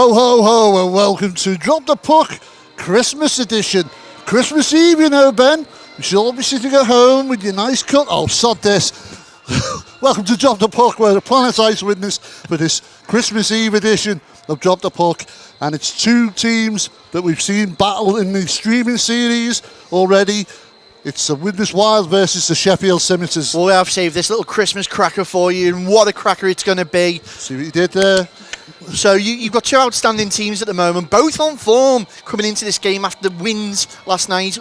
Ho, ho, ho, and welcome to Drop the Puck Christmas edition. Christmas Eve, you know, Ben. You should all be sitting at home with your nice cup. Oh, sod this. Welcome to Drop the Puck, we're the Planet Ice Widnes for this Christmas Eve edition of Drop the Puck. And it's two teams that we've seen battle in the streaming series already. It's the Widnes Wild versus the Sheffield Scimitars. Well, we have saved this little Christmas cracker for you, and what a cracker it's going to be. See what you did there? So you've got two outstanding teams at the moment, both on form coming into this game after the wins last night.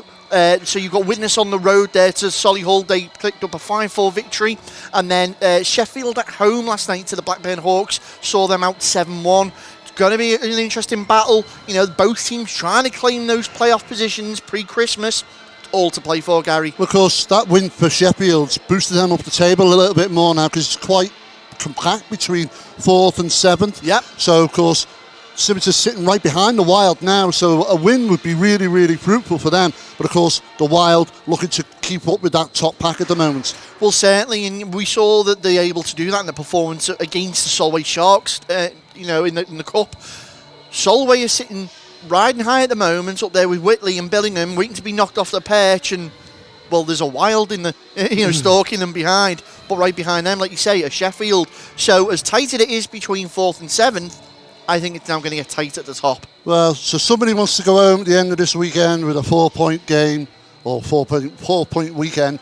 So you've got Widnes on the road there to Solihull. They picked up a 5-4 victory. And then Sheffield at home last night to the Blackburn Hawks, saw them out 7-1. It's going to be an interesting battle. You know, both teams trying to claim those playoff positions pre-Christmas. All to play for, Gary. Of course, that win for Sheffield's boosted them up the table a little bit more now because it's quite compact between 4th and 7th. Yep. So, of course, Scimitars sitting right behind the Wild now, so a win would be really, really fruitful for them. But, of course, the Wild looking to keep up with that top pack at the moment. Well, certainly, and we saw that they're able to do that in the performance against the Solway Sharks, in the Cup. Solway is sitting riding high at the moment, up there with Whitley and Billingham, waiting to be knocked off the perch, and well, there's a Wild in the stalking them behind, but right behind them, like you say, a Sheffield. So as tight as it is between 4th and 7th, I think it's now going to get tight at the top. Well, so somebody wants to go home at the end of this weekend with a 4-point game or 4-point weekend.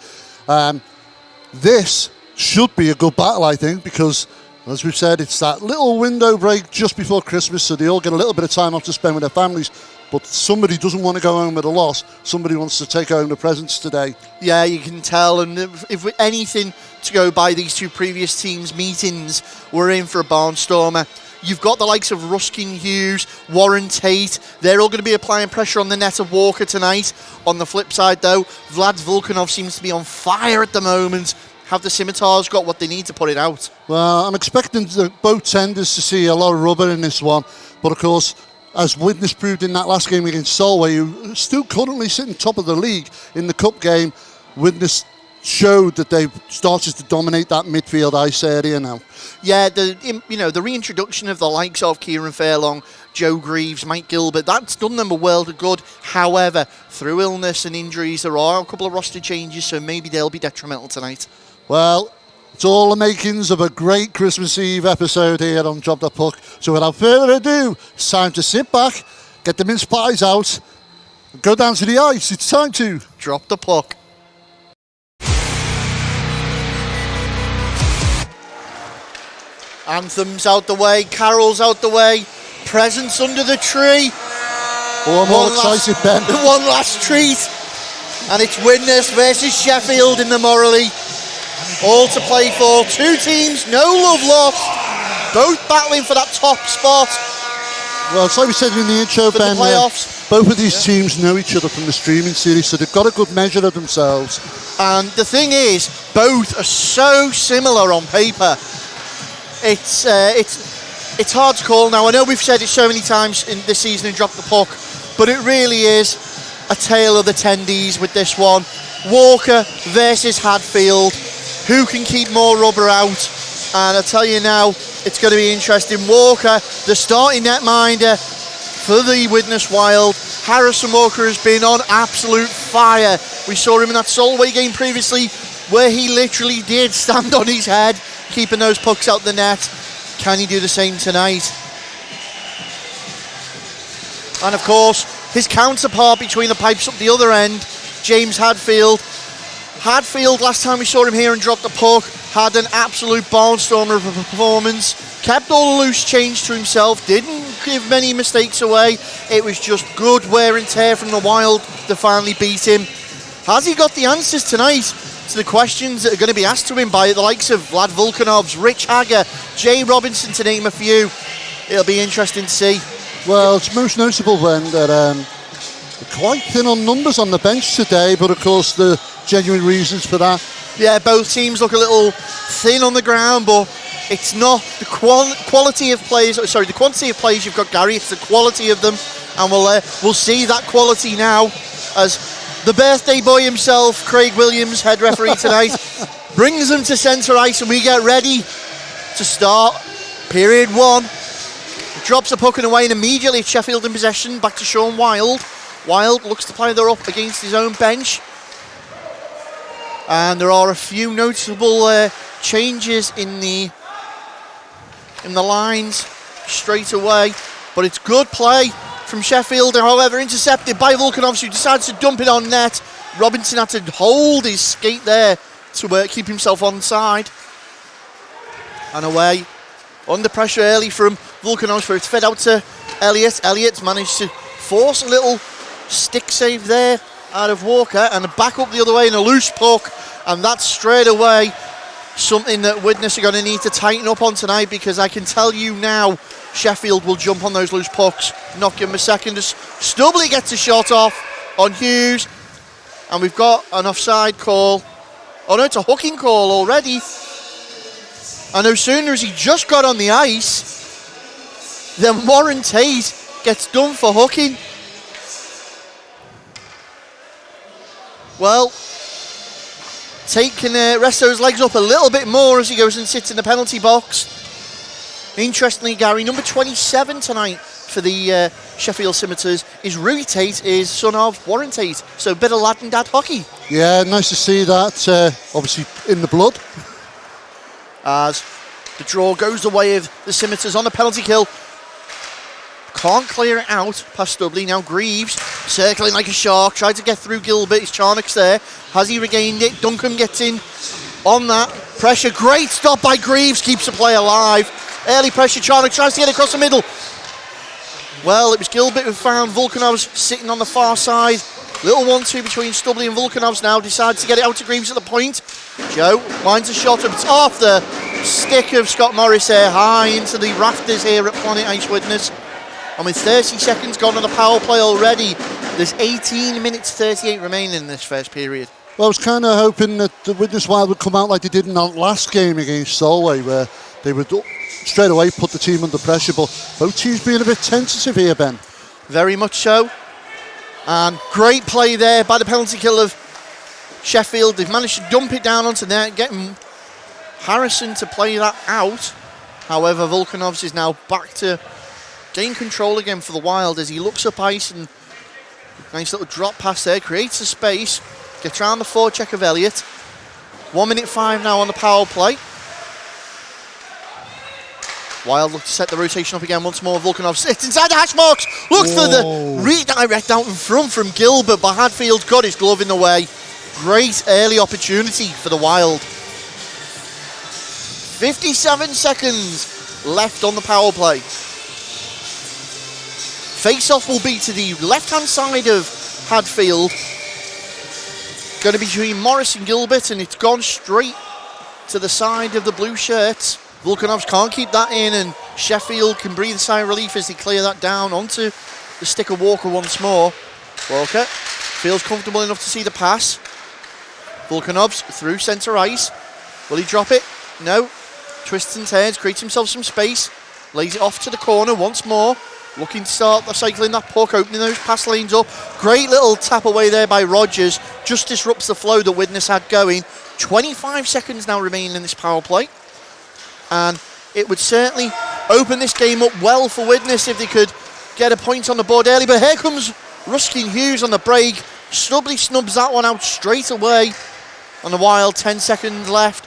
This should be a good battle, I think, because as we've said, it's that little window break just before Christmas, so they all get a little bit of time off to spend with their families. But somebody doesn't want to go home with a loss. Somebody wants to take home the presents today. Yeah, you can tell. And if anything to go by these two previous teams' meetings, we're in for a barnstormer. You've got the likes of Ruskin Hughes, Warren Tate. They're all going to be applying pressure on the net of Walker tonight. On the flip side, though, Vlad Vulkanov seems to be on fire at the moment. Have the Scimitars got what they need to put it out? Well, I'm expecting both tenders to see a lot of rubber in this one. But, of course, as Widnes proved in that last game against Solway, who still currently sitting top of the league in the cup game, Widnes showed that they've started to dominate that midfield ice area now. Yeah, the reintroduction of the likes of Kieran Fairlong, Joe Greaves, Mike Gilbert, that's done them a world of good. However, through illness and injuries, there are a couple of roster changes, so maybe they'll be detrimental tonight. Well, it's all the makings of a great Christmas Eve episode here on Drop the Puck. So without further ado, it's time to sit back, get the mince pies out, and go down to the ice. It's time to drop the puck. Anthems out the way, carols out the way, presents under the tree. Oh, I'm all excited, Ben. One last treat. And it's Widnes versus Sheffield in the Morley. All to play for. Two teams, no love lost. Both battling for that top spot. Well, it's like we said in the intro, Ben, the playoffs. Both of these teams know each other from the streaming series, so they've got a good measure of themselves. And the thing is, both are so similar on paper. It's hard to call now. I know we've said it so many times in this season in Drop the Puck, but it really is a tale of the tendies with this one. Walker versus Hadfield. Who can keep more rubber out? And I tell you now, it's going to be interesting. Walker, the starting netminder for the Widnes Wild. Harrison Walker has been on absolute fire. We saw him in that Solway game previously, where he literally did stand on his head, keeping those pucks out the net. Can he do the same tonight? And of course, his counterpart between the pipes up the other end, James Hadfield. Hadfield, last time we saw him here and dropped the puck, had an absolute barnstormer of a performance. Kept all the loose change to himself, didn't give many mistakes away. It was just good wear and tear from the Wild to finally beat him. Has he got the answers tonight to the questions that are going to be asked to him by the likes of Vlad Vulkanovs, Rich Hagger, Jay Robinson, to name a few? It'll be interesting to see. Well, it's most notable then that they're quite thin on numbers on the bench today, but of course the genuine reasons for that. Yeah, both teams look a little thin on the ground, but it's not the quality of players. Sorry, the quantity of players you've got, Gary. It's the quality of them, and we'll see that quality now as the birthday boy himself, Craig Williams, head referee tonight, brings them to centre ice, and we get ready to start period one. Drops the puck and away, and immediately it's Sheffield in possession. Back to Sean Wild. Wild looks to play there up against his own bench. And there are a few noticeable changes in the lines straight away. But it's good play from Sheffield, however, intercepted by Volkanovs, who decides to dump it on net. Robinson had to hold his skate there to keep himself onside. And away, under pressure early from Volkanovs, where it's fed out to Elliott. Elliott's managed to force a little stick save there out of Walker, and back up the other way in a loose puck. And that's straight away something that Widnes are going to need to tighten up on tonight, because I can tell you now, Sheffield will jump on those loose pucks. Not give him a second. Stubbly gets a shot off on Hughes, and we've got an offside call. Oh no, it's a hooking call already. And no sooner as he just got on the ice, then Warren Tate gets done for hooking. Well, Tate can rest those legs up a little bit more as he goes and sits in the penalty box. Interestingly, Gary, number 27 tonight for the Sheffield Scimitars is Rui Tate, is son of Warren Tate. So a bit of lad and dad hockey. Yeah, nice to see that, obviously in the blood. As the draw goes the way of the Scimitars on the penalty kill. Can't clear it out past Stubbly. Now Greaves circling like a shark, tried to get through Gilbert. His Charnock's there. Has he regained it? Duncan gets in on that. Pressure, great stop by Greaves, keeps the play alive. Early pressure, Charnock tries to get across the middle. Well, it was Gilbert who found Volkanovs sitting on the far side. Little 1-2 between Stubbly and Volkanovs now. Decides to get it out to Greaves at the point. Joe lines a shot up. It's off the stick of Scott Morris there, high into the rafters here at Planet Ice Widnes. And with 30 seconds gone on the power play already, there's 18 minutes 38 remaining in this first period. Well, I was kind of hoping that the Widnes Wild would come out like they did in that last game against Solway, where they would straight away put the team under pressure, but both teams being a bit tentative here, Ben. Very much so. And great play there by the penalty kill of Sheffield. They've managed to dump it down onto net, getting Harrison to play that out. However, Volkanovs is now back to gain control again for the Wild as he looks up ice, and nice little drop pass there, creates a space, gets around the forecheck of Elliott. 1 minute 5 now on the power play. Wild look to set the rotation up again once more. Volkanov sits inside the hash marks, looks for the redirect out in front from Gilbert, but Hadfield got his glove in the way. Great early opportunity for the Wild. 57 seconds left on the power play. Face-off will be to the left-hand side of Hadfield. Going to be between Morris and Gilbert, and it's gone straight to the side of the blue shirts. Volkanovs can't keep that in, and Sheffield can breathe a sigh of relief as they clear that down onto the stick of Walker once more. Walker feels comfortable enough to see the pass. Volkanovs through centre ice. Will he drop it? No. Twists and turns, creates himself some space. Lays it off to the corner once more. Looking to start the cycling that puck, opening those pass lanes up. Great little tap away there by Rogers. Just disrupts the flow that Widnes had going. 25 seconds now remaining in this power play. And it would certainly open this game up well for Widnes if they could get a point on the board early. But here comes Ruskin Hughes on the break. Stubbly snubs that one out straight away. On the Wild, 10 seconds left.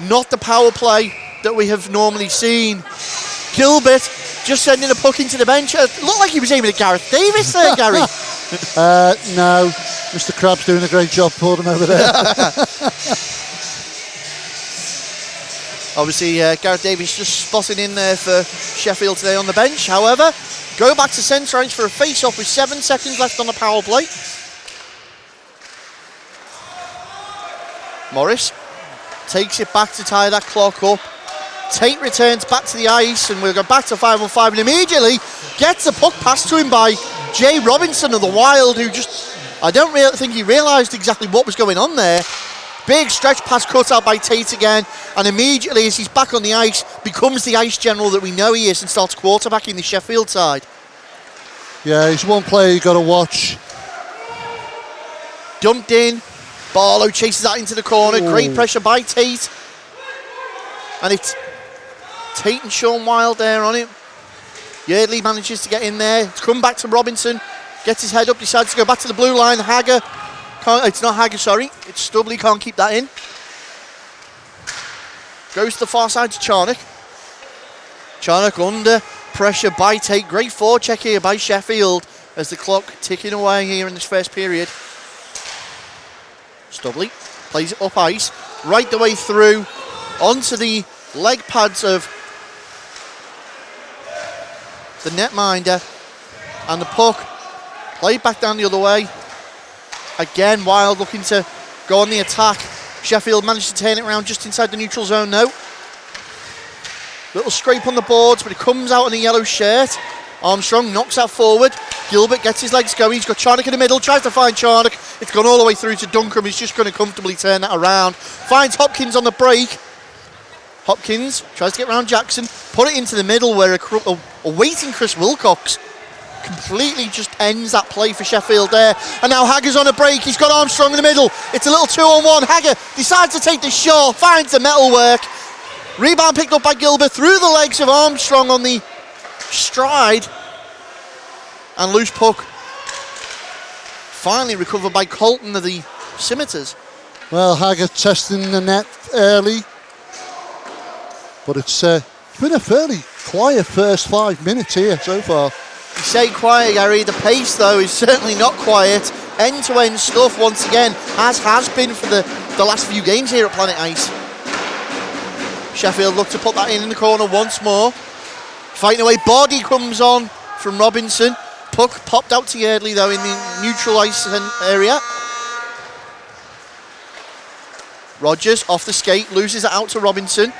Not the power play that we have normally seen. Gilbert just sending a puck into the bench. It looked like he was aiming at Gareth Davis there, Gary. No, Mr. Crab's doing a great job for him over there. Obviously, Gareth Davis just spotted in there for Sheffield today on the bench. However, go back to centre ice for a face-off with 7 seconds left on the power play. Morris takes it back to tie that clock up. Tate returns back to the ice, and we'll go back to 5-on-5, and immediately gets the puck passed to him by Jay Robinson of the Wild, who just, I don't really think he realised exactly what was going on there. Big stretch pass cut out by Tate again, and immediately as he's back on the ice, becomes the ice general that we know he is and starts quarterbacking the Sheffield side. Yeah, he's one player you've got to watch. Dumped in, Barlow chases that into the corner. Ooh. Great pressure by Tate. And it's Tate and Sean Wild there on it. Yeardley manages to get in there. To come back to Robinson. Gets his head up, decides to go back to the blue line. Hagger, it's not Hagger, sorry. It's Stubley, can't keep that in. Goes to the far side to Charnock. Charnock under pressure by Tate. Great forecheck here by Sheffield as the clock ticking away here in this first period. Stubley plays it up ice, right the way through onto the leg pads of the netminder, and the puck played back down the other way. Again, Wild looking to go on the attack. Sheffield managed to turn it around just inside the neutral zone now. Little scrape on the boards, but it comes out in a yellow shirt. Armstrong knocks that forward. Gilbert gets his legs going. He's got Charnock in the middle, tries to find Charnock. It's gone all the way through to Duncombe. He's just going to comfortably turn that around. Finds Hopkins on the break. Hopkins tries to get around Jackson, put it into the middle where a waiting Chris Wilcox completely just ends that play for Sheffield there. And now Hagger's on a break. He's got Armstrong in the middle. It's a little 2-on-1. Hagger decides to take the shot, finds the metalwork. Rebound picked up by Gilbert through the legs of Armstrong on the stride. And loose puck finally recovered by Colton of the Scimitars. Well, Hagger testing the net early, but it's been a fairly quiet first 5 minutes here so far. You say quiet, Gary. The pace, though, is certainly not quiet. End-to-end stuff once again, as has been for the last few games here at Planet Ice. Sheffield look to put that in the corner once more. Fighting away, body comes on from Robinson. Puck popped out to Yeardley, though, in the neutral ice area. Rogers off the skate, loses it out to Robinson.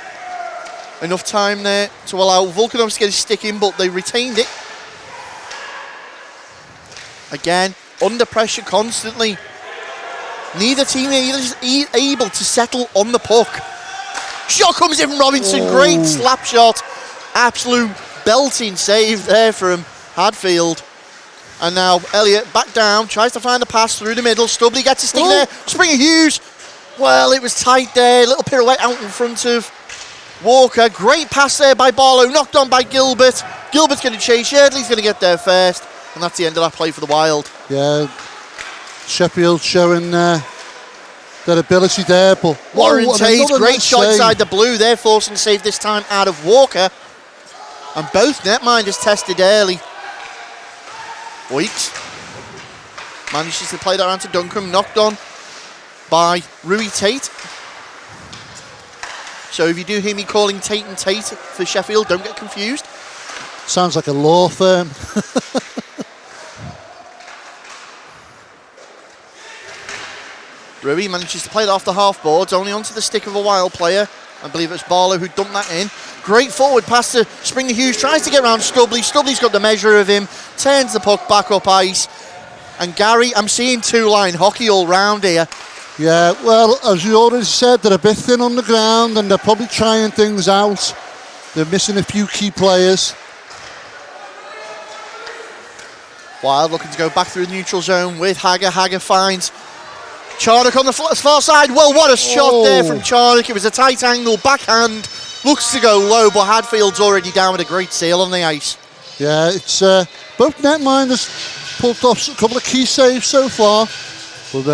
Enough time there to allow Volkanovs to get his stick in, but they retained it. Again, under pressure constantly. Neither team is able to settle on the puck. Shot comes in from Robinson, great slap shot. Absolute belting save there from Hadfield. And now Elliott back down, tries to find a pass through the middle. Stubley gets a stick there. Springer Hughes. Well, it was tight there. Little pirouette out in front of Walker. Great pass there by Barlow. Knocked on by Gilbert. Gilbert's going to chase. Yeardley's going to get there first. And that's the end of that play for the Wild. Yeah, Sheffield showing their ability there. But Warren Tays, great shot inside the blue there, forcing a save this time out of Walker. And both netminders tested early. Weeks manages to play that around to Duncombe, knocked on by Rui Tate. So if you do hear me calling Tate and Tate for Sheffield, don't get confused. Sounds like a law firm. Rui manages to play that off the half boards, only onto the stick of a Wild player. I believe it's Barlow who dumped that in. Great forward pass to Springer Hughes, tries to get around Stubley. Stubley's got the measure of him, turns the puck back up ice. And Gary, I'm seeing two-line hockey all round here. Yeah, well, as you already said, they're a bit thin on the ground and they're probably trying things out. They're missing a few key players. Wild looking to go back through the neutral zone with Hagger. Hagger finds Charnock on the far side. Well, what a shot there from Charnock. It was a tight angle, backhand. Looks to go low, but Hadfield's already down with a great seal on the ice. Yeah, it's both netminders pulled off a couple of key saves so far. But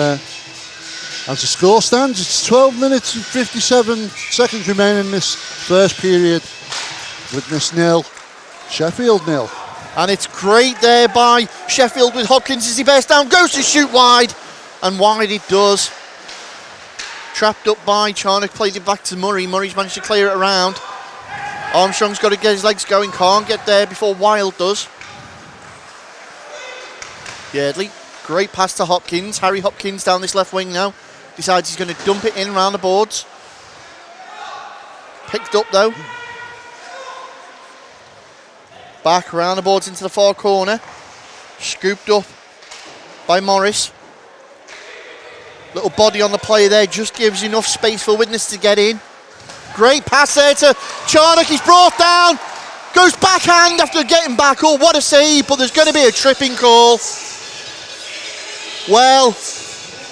as the score stands, it's 12 minutes and 57 seconds remaining in this first period. Widnes 0, Sheffield 0. And it's great there by Sheffield with Hopkins as he bears down, goes to shoot wide. And wide it does. Trapped up by Charnock, played it back to Murray. Murray's managed to clear it around. Armstrong's got to get his legs going, can't get there before Wild does. Yeardley, great pass to Hopkins. Harry Hopkins down this left wing now. Decides he's going to dump it in around the boards. Picked up though. Back around the boards into the far corner. Scooped up by Morris. Little body on the play there, just gives enough space for Widnes to get in. Great pass there to Charnock, he's brought down. Goes backhand after getting back up, what a save, but there's going to be a tripping call. Well,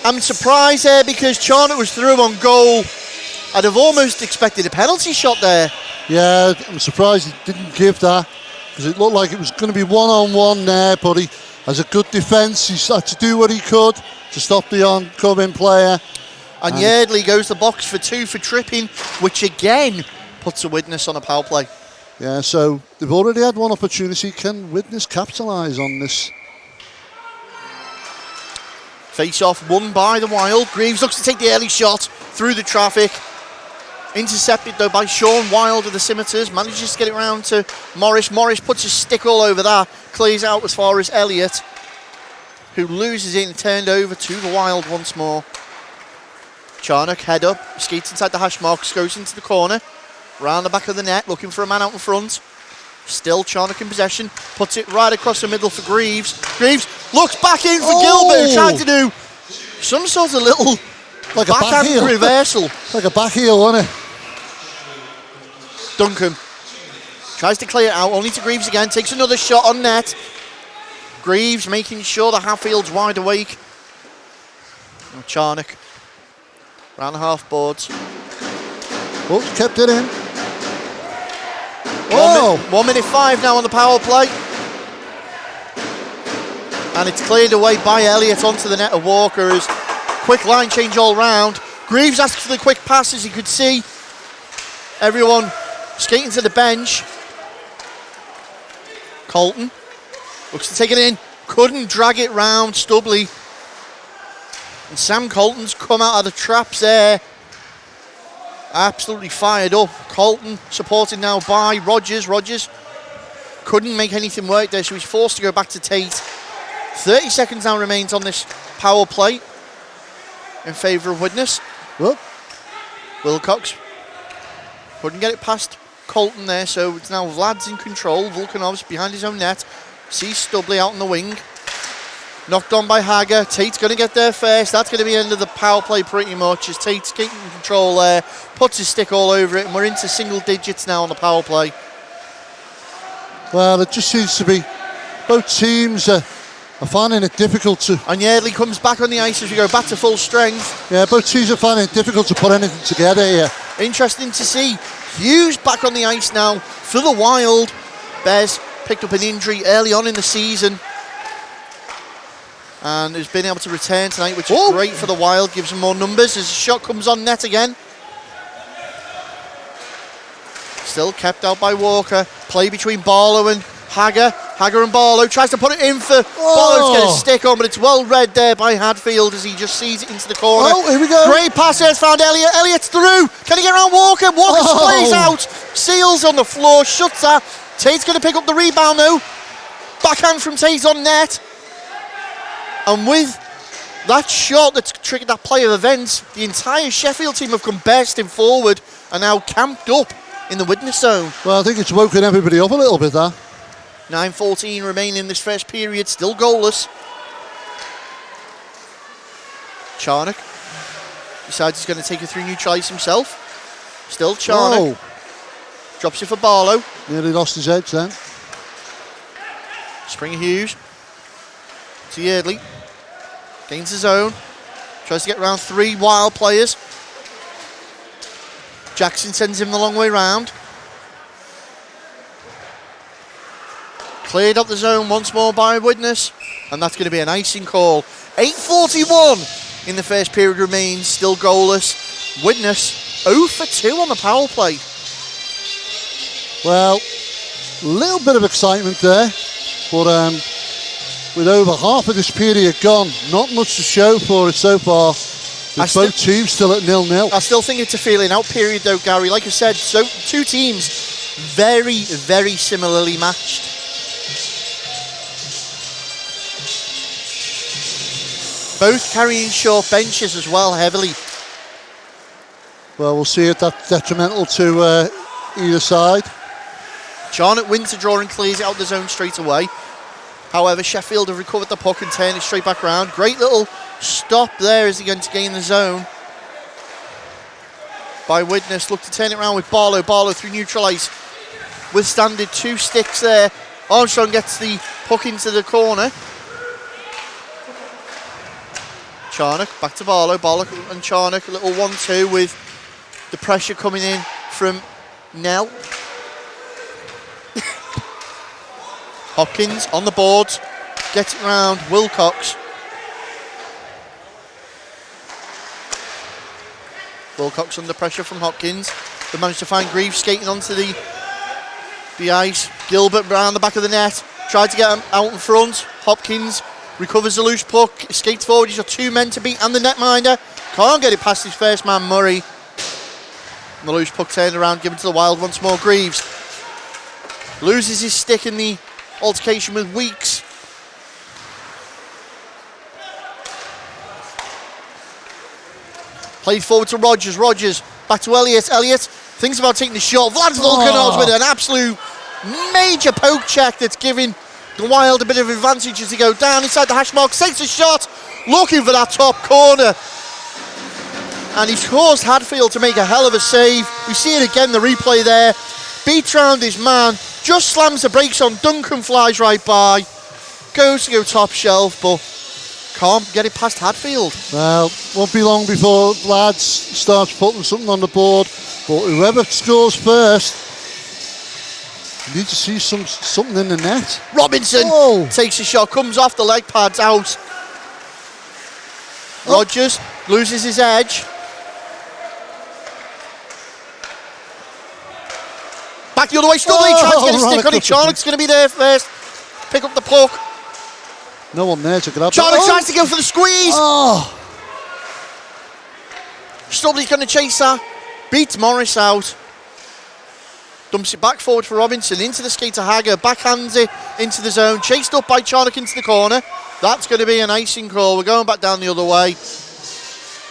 I'm surprised there because Charnock was through on goal. I'd have almost expected a penalty shot there. Yeah, I'm surprised he didn't give that. because it looked like it was going to be one-on-one there, but he has a good defence. He's had to do what he could to stop the oncoming player. And Yardley goes the box for 2 for tripping, which again puts a Widnes on a power play. Yeah, so they've already had one opportunity. Can Widnes capitalise on this? Face off won by the Wild. Greaves looks to take the early shot through the traffic. Intercepted though by Sean Wild of the Scimitars. Manages to get it round to Morris. Morris puts his stick all over that. Clears out as far as Elliott, who loses it and turned over to the Wild once more. Charnock head up, skates inside the hash marks, goes into the corner. Round the back of the net, looking for a man out in front. Still Charnock in possession. Puts it right across the middle for Greaves. Greaves looks back in for Gilbert, trying to do some sort of little like a backhand back heel. reversal. Like a back heel, wasn't it? Duncan tries to clear it out, only to Greaves again. Takes another shot on net. Greaves making sure the half-field's wide awake. Now Charnock round the half boards. Oh, kept it in. Oh! 1 minute 5 now on the power play. And it's cleared away by Elliott onto the net of Walker as quick line change all round. Greaves asks for the quick pass, as you could see everyone skating to the bench. Colton looks to take it in. Couldn't drag it round, Stubley. And Sam Colton's come out of the traps there. Absolutely fired up. Colton supported now by Rogers. Rogers couldn't make anything work there, so he's forced to go back to Tate. 30 seconds now remains on this power play in favour of Widnes. Whoop. Wilcox couldn't get it past Colton there, so it's now Vlad's in control. Volkanov's behind his own net. Sees Stubley out on the wing. Knocked on by Hager. Tate's going to get there first. That's going to be the end of the power play pretty much, as Tate's getting control there. Puts his stick all over it, and we're into single digits now on the power play. Well, it just seems to be both teams are finding it difficult to... And Yardley comes back on the ice as we go back to full strength. Yeah, both teams are finding it difficult to put anything together here. Interesting to see. Hughes back on the ice now for the Wild. Bez picked up an injury early on in the season and has been able to return tonight, which is great for the Wild. Gives them more numbers as the shot comes on net again. Still kept out by Walker. Play between Barlow and Hager. Hager and Barlow tries to put it in for Barlow to get a stick on, but it's well read there by Hadfield as he just sees it into the corner. Oh, here we go. Great pass there, found Elliott. Elliott's through. Can he get around Walker? Walker sprays out. Seals on the floor, shuts that. Tate's going to pick up the rebound though. Backhand from Tate on net. And with that shot that's triggered that play of events, the entire Sheffield team have come bursting forward and now camped up in the Widnes zone. Well, I think it's woken everybody up a little bit, that. 9:14 remaining in this first period, still goalless. Charnock decides he's going to take it through neutral ice himself. Still Charnock. Whoa. Drops it for Barlow. Nearly lost his edge then. Springer Hughes to Yardley. Gains his own. Tries to get around 3 Wild players. Jackson sends him the long way round. Cleared up the zone once more by Widnes. And that's going to be an icing call. 8:41 in the first period remains. Still goalless. Widnes 0 for 2 on the power play. Well, a little bit of excitement there. But with over half of this period gone, not much to show for it so far. With both teams still at 0-0. I still think it's a feeling out period though, Gary. Like I said, so 2 teams very, very similarly matched. Both carrying short benches as well, heavily. Well, we'll see if that's detrimental to either side. Charnock wins the draw and clears it out the zone straight away. However, Sheffield have recovered the puck and turned it straight back round. Great little stop there as he going to gain the zone. By Widnes, look to turn it around with Barlow. Barlow through neutral ice. Withstanded 2 sticks there. Armstrong gets the puck into the corner. Charnock back to Barlow. Barlow and Charnock, a little 1-2 with the pressure coming in from Nell. Hopkins on the boards, gets it round Wilcox. Wilcox under pressure from Hopkins. They managed to find Greaves skating onto the ice. Gilbert around the back of the net, tried to get him out in front. Hopkins recovers the loose puck, skates forward. He's got 2 men to beat and the netminder. Can't get it past his first man, Murray. And the loose puck turned around, given to the Wild once more. Greaves loses his stick in the altercation with Weeks. Played forward to Rogers. Rogers back to Elliott. Elliott thinks about taking the shot. Vlad Volkanovs with an absolute major poke check that's giving the Wild a bit of advantage as they go down inside the hash mark. Takes a shot, looking for that top corner. And he's caused Hadfield to make a hell of a save. We see it again, the replay there. Beats round his man, just slams the brakes on. Duncan flies right by. Goes to go top shelf, but can't get it past Hadfield. Well, won't be long before lads starts putting something on the board, but whoever scores first, you need to see something in the net. Robinson takes a shot, comes off the leg pads, out. Rogers loses his edge. Back the other way, Stubbly tries to get a stick on it. Charnock's going to be there first. Pick up the puck. No one there to grab it. Charnock tries to go for the squeeze. Stubbly's going to chase that. Beats Morris out. Dumps it back forward for Robinson. Into the skater Hagger. Backhands it into the zone. Chased up by Charnock into the corner. That's going to be an icing call. We're going back down the other way.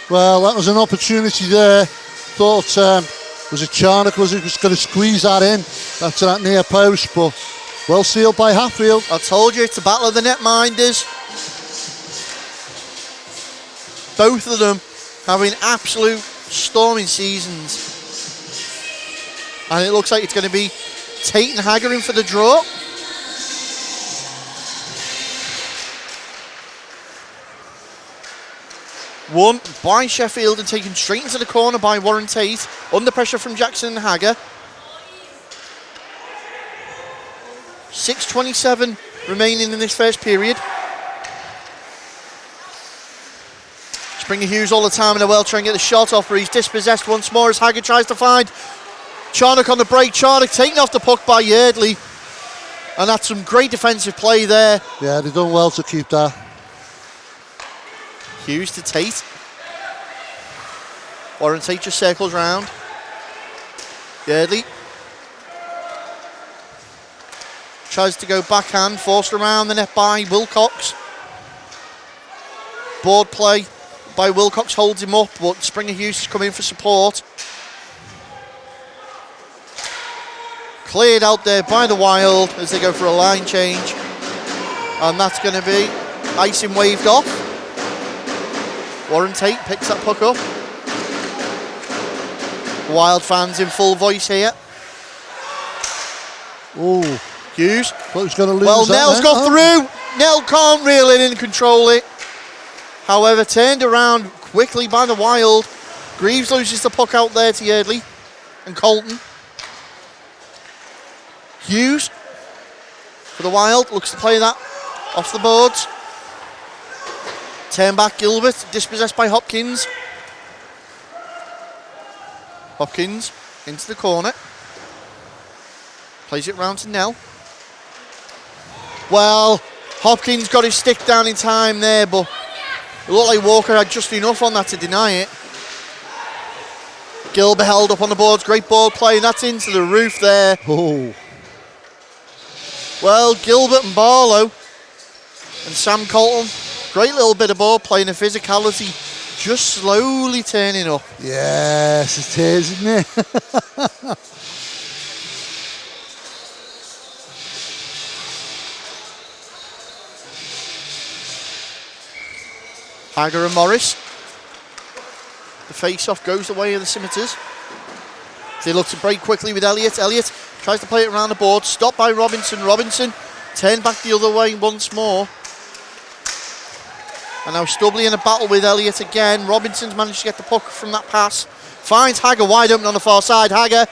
Well, that was an opportunity there. Thought, was it Charnock was going to squeeze that in? That's that near post, but well sealed by Hatfield. I told you, it's a battle of the netminders. Both of them having absolute storming seasons. And it looks like it's going to be Tate and Hagger in for the draw. Won by Sheffield and taken straight into the corner by Warren Tate. Under pressure from Jackson and Hagger. 6:27 remaining in this first period. Springer Hughes all the time in a well trying to get the shot off, but he's dispossessed once more as Hagger tries to find Charnock on the break. Charnock taken off the puck by Yardley. And that's some great defensive play there. Yeah, they've done well to keep that. Hughes to Tate. Warren Tate just circles round. Yardley tries to go backhand, forced around the net by Wilcox. Board play by Wilcox holds him up, but Springer Hughes is coming in for support. Cleared out there by the Wild as they go for a line change. And that's going to be icing waved off. Warren Tate picks that puck up. Wild fans in full voice here. Oh, Hughes. Thought he was going to lose. Well, Nell's got through. Nell can't reel it in and control it. However, turned around quickly by the Wild. Greaves loses the puck out there to Yardley and Colton. Hughes for the Wild. Looks to play that off the boards. Turn back Gilbert, dispossessed by Hopkins. Hopkins into the corner. Plays it round to Nell. Well, Hopkins got his stick down in time there, but it looked like Walker had just enough on that to deny it. Gilbert held up on the boards, great ball play, and that's into the roof there. Oh. Well, Gilbert and Barlow and Sam Colton, great little bit of ball play and a physicality just slowly turning up. Yes, it is, isn't it? Hagger and Morris. The face-off goes the way of the Scimitars. They look to break quickly with Elliott. Elliott tries to play it around the board. Stopped by Robinson. Robinson turned back the other way once more. And now Stubbly in a battle with Elliott again. Robinson's managed to get the puck from that pass. Finds Hagger wide open on the far side. Hagger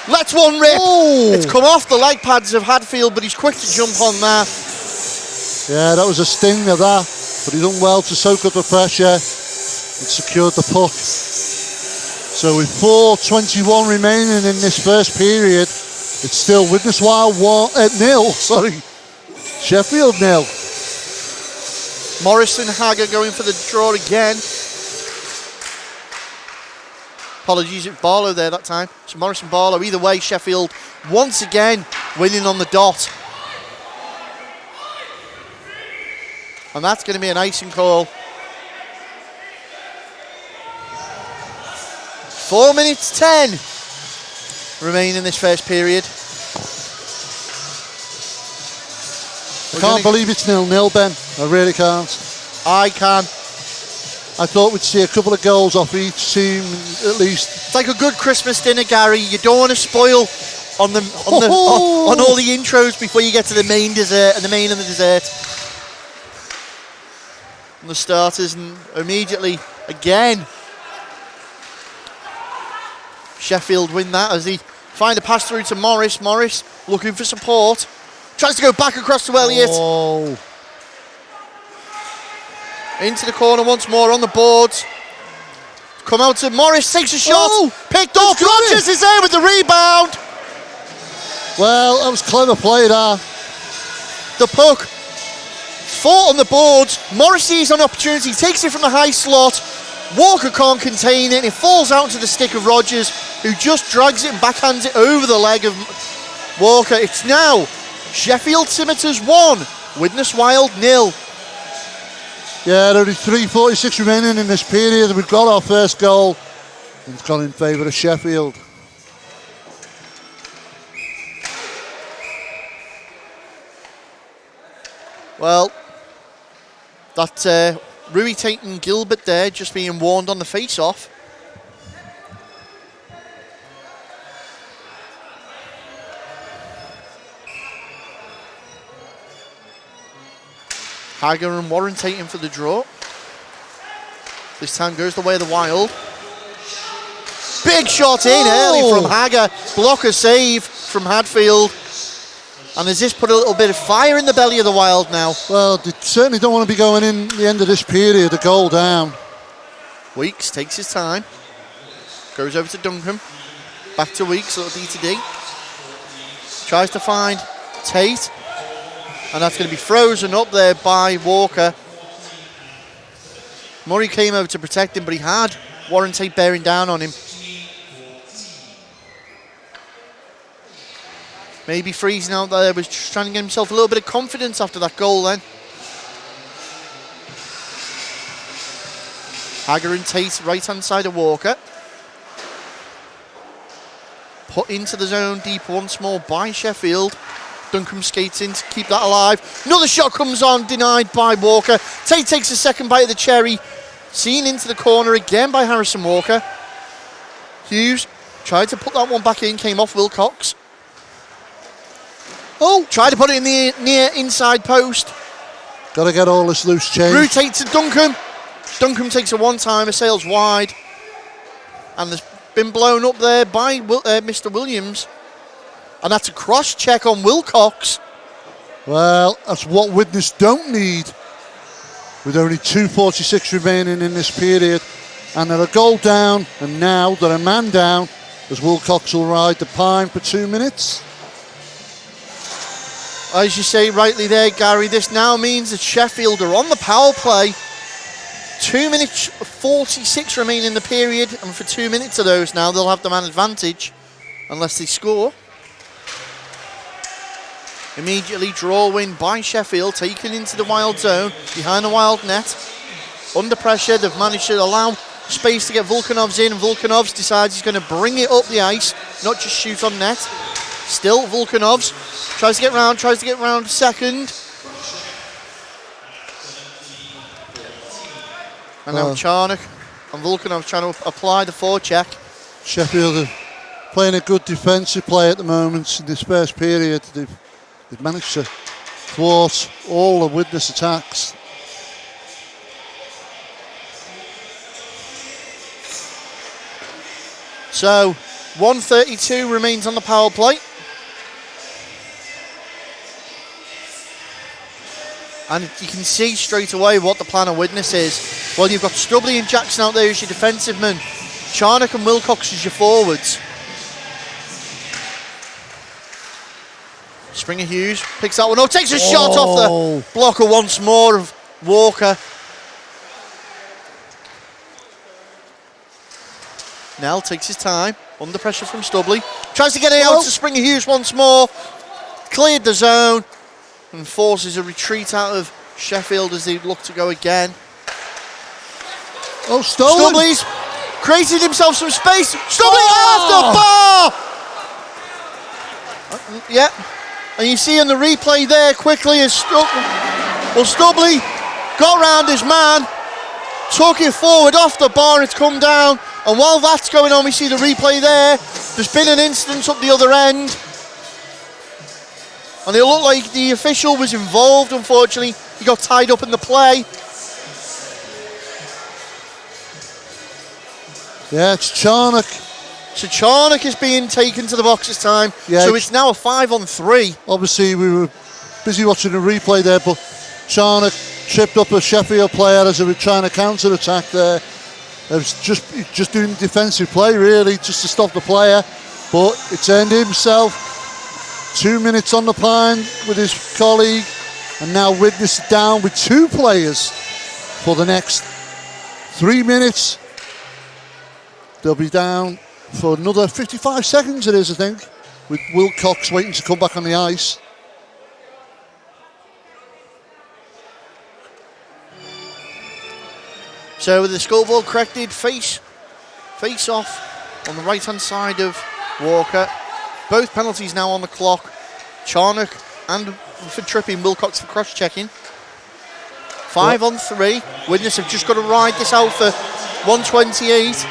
Let's one rip. Oh. It's come off the leg pads of Hadfield, but he's quick to jump on there. Yeah, that was a stinger, that. But he done well to soak up the pressure and secured the puck. So with 4:21 remaining in this first period, it's still Widnes Wild 0. Sheffield 0. Morrison Hager going for the draw again. Apologies, it's Barlow there that time. So Morrison, Barlow, either way, Sheffield once again winning on the dot. And that's going to be an icing call. 4 minutes 10 remain in this first period. I can't believe it's 0-0, Ben. I really can't. I can. I thought we'd see a couple of goals off each team, at least. It's like a good Christmas dinner, Gary. You don't want to spoil on all the intros before you get to the main dessert and the main and the dessert. And the starters, and immediately again Sheffield win that as they find a pass through to Morris. Morris looking for support. Tries to go back across to Elliott. Oh. Into the corner once more on the boards. Come out to Morris, takes a shot. Oh, picked off. Rodgers is there with the rebound. Well, that was clever play there. The puck fought on the boards. Morris sees an opportunity, takes it from the high slot. Walker can't contain it. It falls out to the stick of Rodgers, who just drags it and backhands it over the leg of Walker. It's now Sheffield Scimitars 1, Widnes Wild 0. Yeah, there only 3:46 remaining in this period. We've got our first goal. It's gone in favour of Sheffield. Well, that Rui Tainton Gilbert there just being warned on the face-off. Hager and Warren Tainton for the draw. This time goes the way of the Wild. Big shot in early from Hager. Blocker save from Hadfield. And has this put a little bit of fire in the belly of the Wild now? Well, they certainly don't want to be going in the end of this period, a goal down. Weeks takes his time. Goes over to Duncan. Back to Weeks, little D to D. Tries to find Tate. And that's going to be frozen up there by Walker. Murray came over to protect him, but he had Warren Tate bearing down on him. Maybe freezing out there, was just trying to get himself a little bit of confidence after that goal then. Hager and Tate, right-hand side of Walker. Put into the zone deep once more by Sheffield. Duncan skates in to keep that alive. Another shot comes on, denied by Walker. Tate takes a second bite of the cherry. Seen into the corner again by Harrison Walker. Hughes tried to put that one back in, came off Wilcox. Oh, tried to put it in the near inside post. Got to get all this loose change. Rotate to Duncan. Duncan takes a one-timer, sails wide. And there's been blown up there by Mr. Williams. And that's a cross-check on Wilcox. Well, that's what Widnes don't need. With only 2:46 remaining in this period. And they're a goal down, and now they're a man down, as Wilcox will ride the pine for 2 minutes. As you say rightly there, Gary, this now means that Sheffield are on the power play. 2 minutes 46 remain in the period, and for 2 minutes of those now, they'll have the man advantage, unless they score. Immediately draw win by Sheffield, taken into the Wild zone, behind the Wild net. Under pressure, they've managed to allow space to get Volkanovs in, and Volkanovs decides he's going to bring it up the ice, not just shoot on net. Still Volkanovs, tries to get round second. And now Charnock and Volkanovs trying to apply the forecheck. Sheffield are playing a good defensive play at the moment in this first period. They've managed to thwart all the Widnes attacks. So 1:32 remains on the power play. And you can see straight away what the plan of Widnes is. Well, you've got Stubley and Jackson out there as your defensive men. Charnock and Wilcox as your forwards. Springer Hughes picks that one up, takes a shot off the blocker once more of Walker. Nell takes his time, under pressure from Stubley. Tries to get it out to Springer Hughes once more. Cleared the zone and forces a retreat out of Sheffield as they look to go again. Oh, stolen. Stubley's created himself some space. Stubley off the bar! Yeah. And you see in the replay there quickly as Stubley got round his man, took it forward off the bar, it's come down. And while that's going on, we see the replay there. There's been an incident up the other end. And it looked like the official was involved, unfortunately. He got tied up in the play. Yeah, it's Charnock. So Charnock is being taken to the box this time. Yeah, so it's now a 5-on-3. Obviously, we were busy watching the replay there, but Charnock tripped up a Sheffield player as they were trying to counter-attack there. It was just doing defensive play, really, just to stop the player. But it's earned himself 2 minutes on the pine with his colleague, and now Widnes down with 2 players for the next 3 minutes. They'll be down for another 55 seconds, it is, I think, with Wilcox waiting to come back on the ice. So with the scoreboard corrected, face off on the right-hand side of Walker. Both penalties now on the clock. Charnock and for tripping, Wilcox for cross-checking. 5-on-3. Widnes have just got to ride this out for 1:28.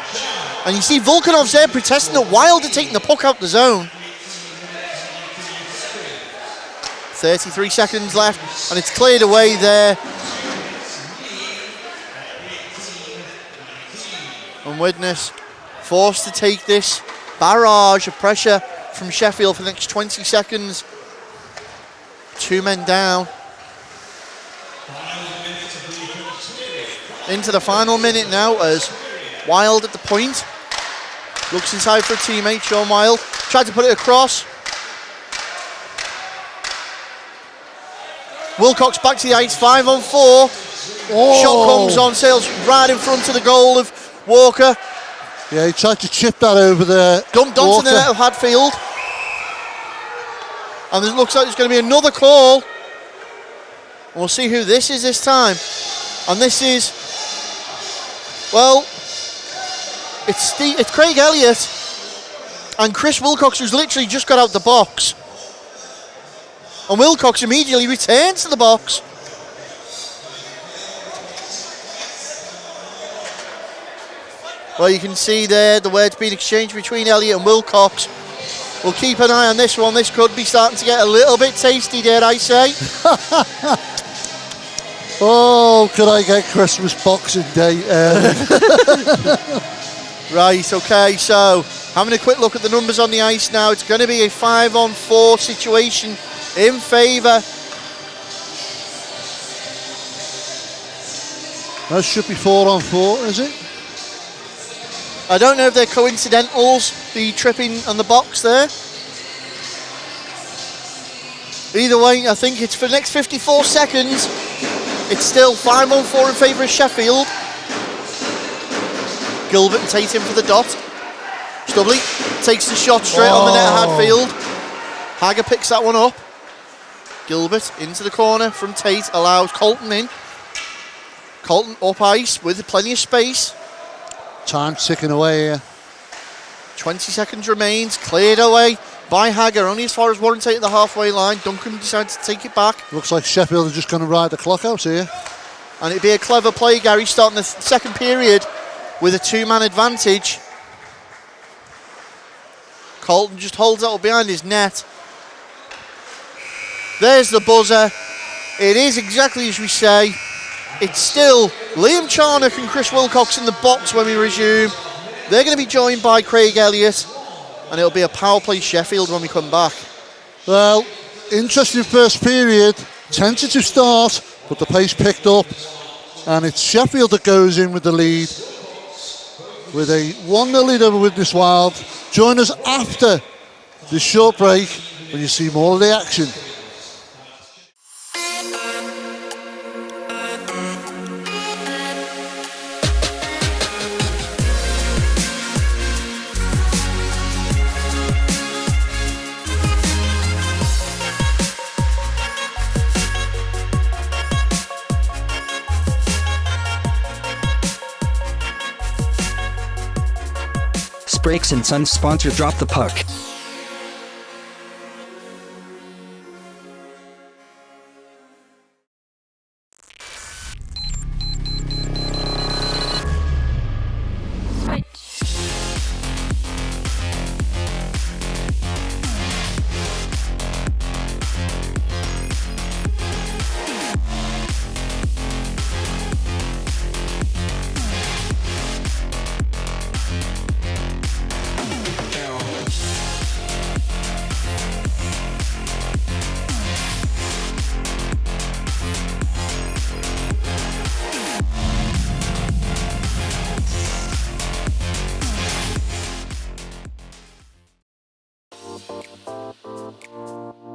And you see Volkanov's there protesting that Wild are taking the puck out the zone. 33 seconds left, and it's cleared away there. And Widnes forced to take this barrage of pressure from Sheffield for the next 20 seconds. 2 men down. Into the final minute now as Wild at the point. Looks inside for a teammate, Sean Wild. Tried to put it across. Wilcox back to the ice, 5-on-4. Shot comes on, sails right in front of the goal of Walker. Yeah, he tried to chip that over there. Dumped onto the net of Hadfield. And it looks like there's going to be another call. And we'll see who this is this time. And this is, well, it's Craig Elliott and Chris Wilcox, who's literally just got out the box. And Wilcox immediately returns to the box. Well, you can see there the words being exchanged between Elliott and Wilcox. We'll keep an eye on this one. This could be starting to get a little bit tasty, dare I say. Oh, could I get Christmas Boxing Day early? Right, okay, so having a quick look at the numbers on the ice now. It's going to be a 5-on-4 situation in favour. That should be 4-on-4, is it? I don't know if they're coincidentals, the tripping on the box there. Either way, I think it's for the next 54 seconds. It's still 5-on-4 in favour of Sheffield. Gilbert and Tate in for the dot. Stubley takes the shot straight on the net of Hadfield. Hager picks that one up. Gilbert into the corner from Tate, allows Colton in. Colton up ice with plenty of space. Time ticking away here. 20 seconds remains, cleared away by Hager, only as far as Warren Tate at the halfway line. Duncan decides to take it back. Looks like Sheffield are just going to ride the clock out here. And it'd be a clever play, Gary, starting the second period with a 2-man advantage. Colton just holds that up behind his net. There's the buzzer. It is exactly as we say. It's still Liam Charnock and Chris Wilcox in the box when we resume. They're going to be joined by Craig Elliott. and it'll be a power play Sheffield when we come back. Well, interesting first period, tentative start, but the pace picked up, and it's Sheffield that goes in with the lead with a 1-0 lead over Widnes Wild. Join us after this short break when you see more of the action. Brakes and Sons sponsor Drop the Puck.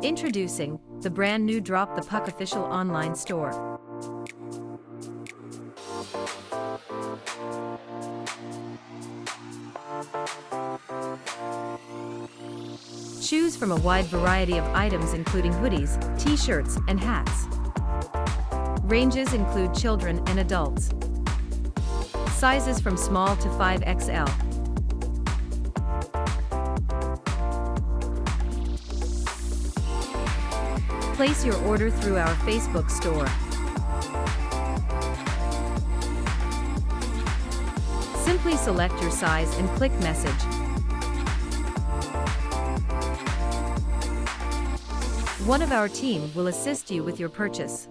Introducing the brand new Drop the Puck official online store. Choose from a wide variety of items including hoodies, t-shirts, and hats. Ranges include children and adults. Sizes from small to 5XL. Place your order through our Facebook store. Simply select your size and click message. One of our team will assist you with your purchase.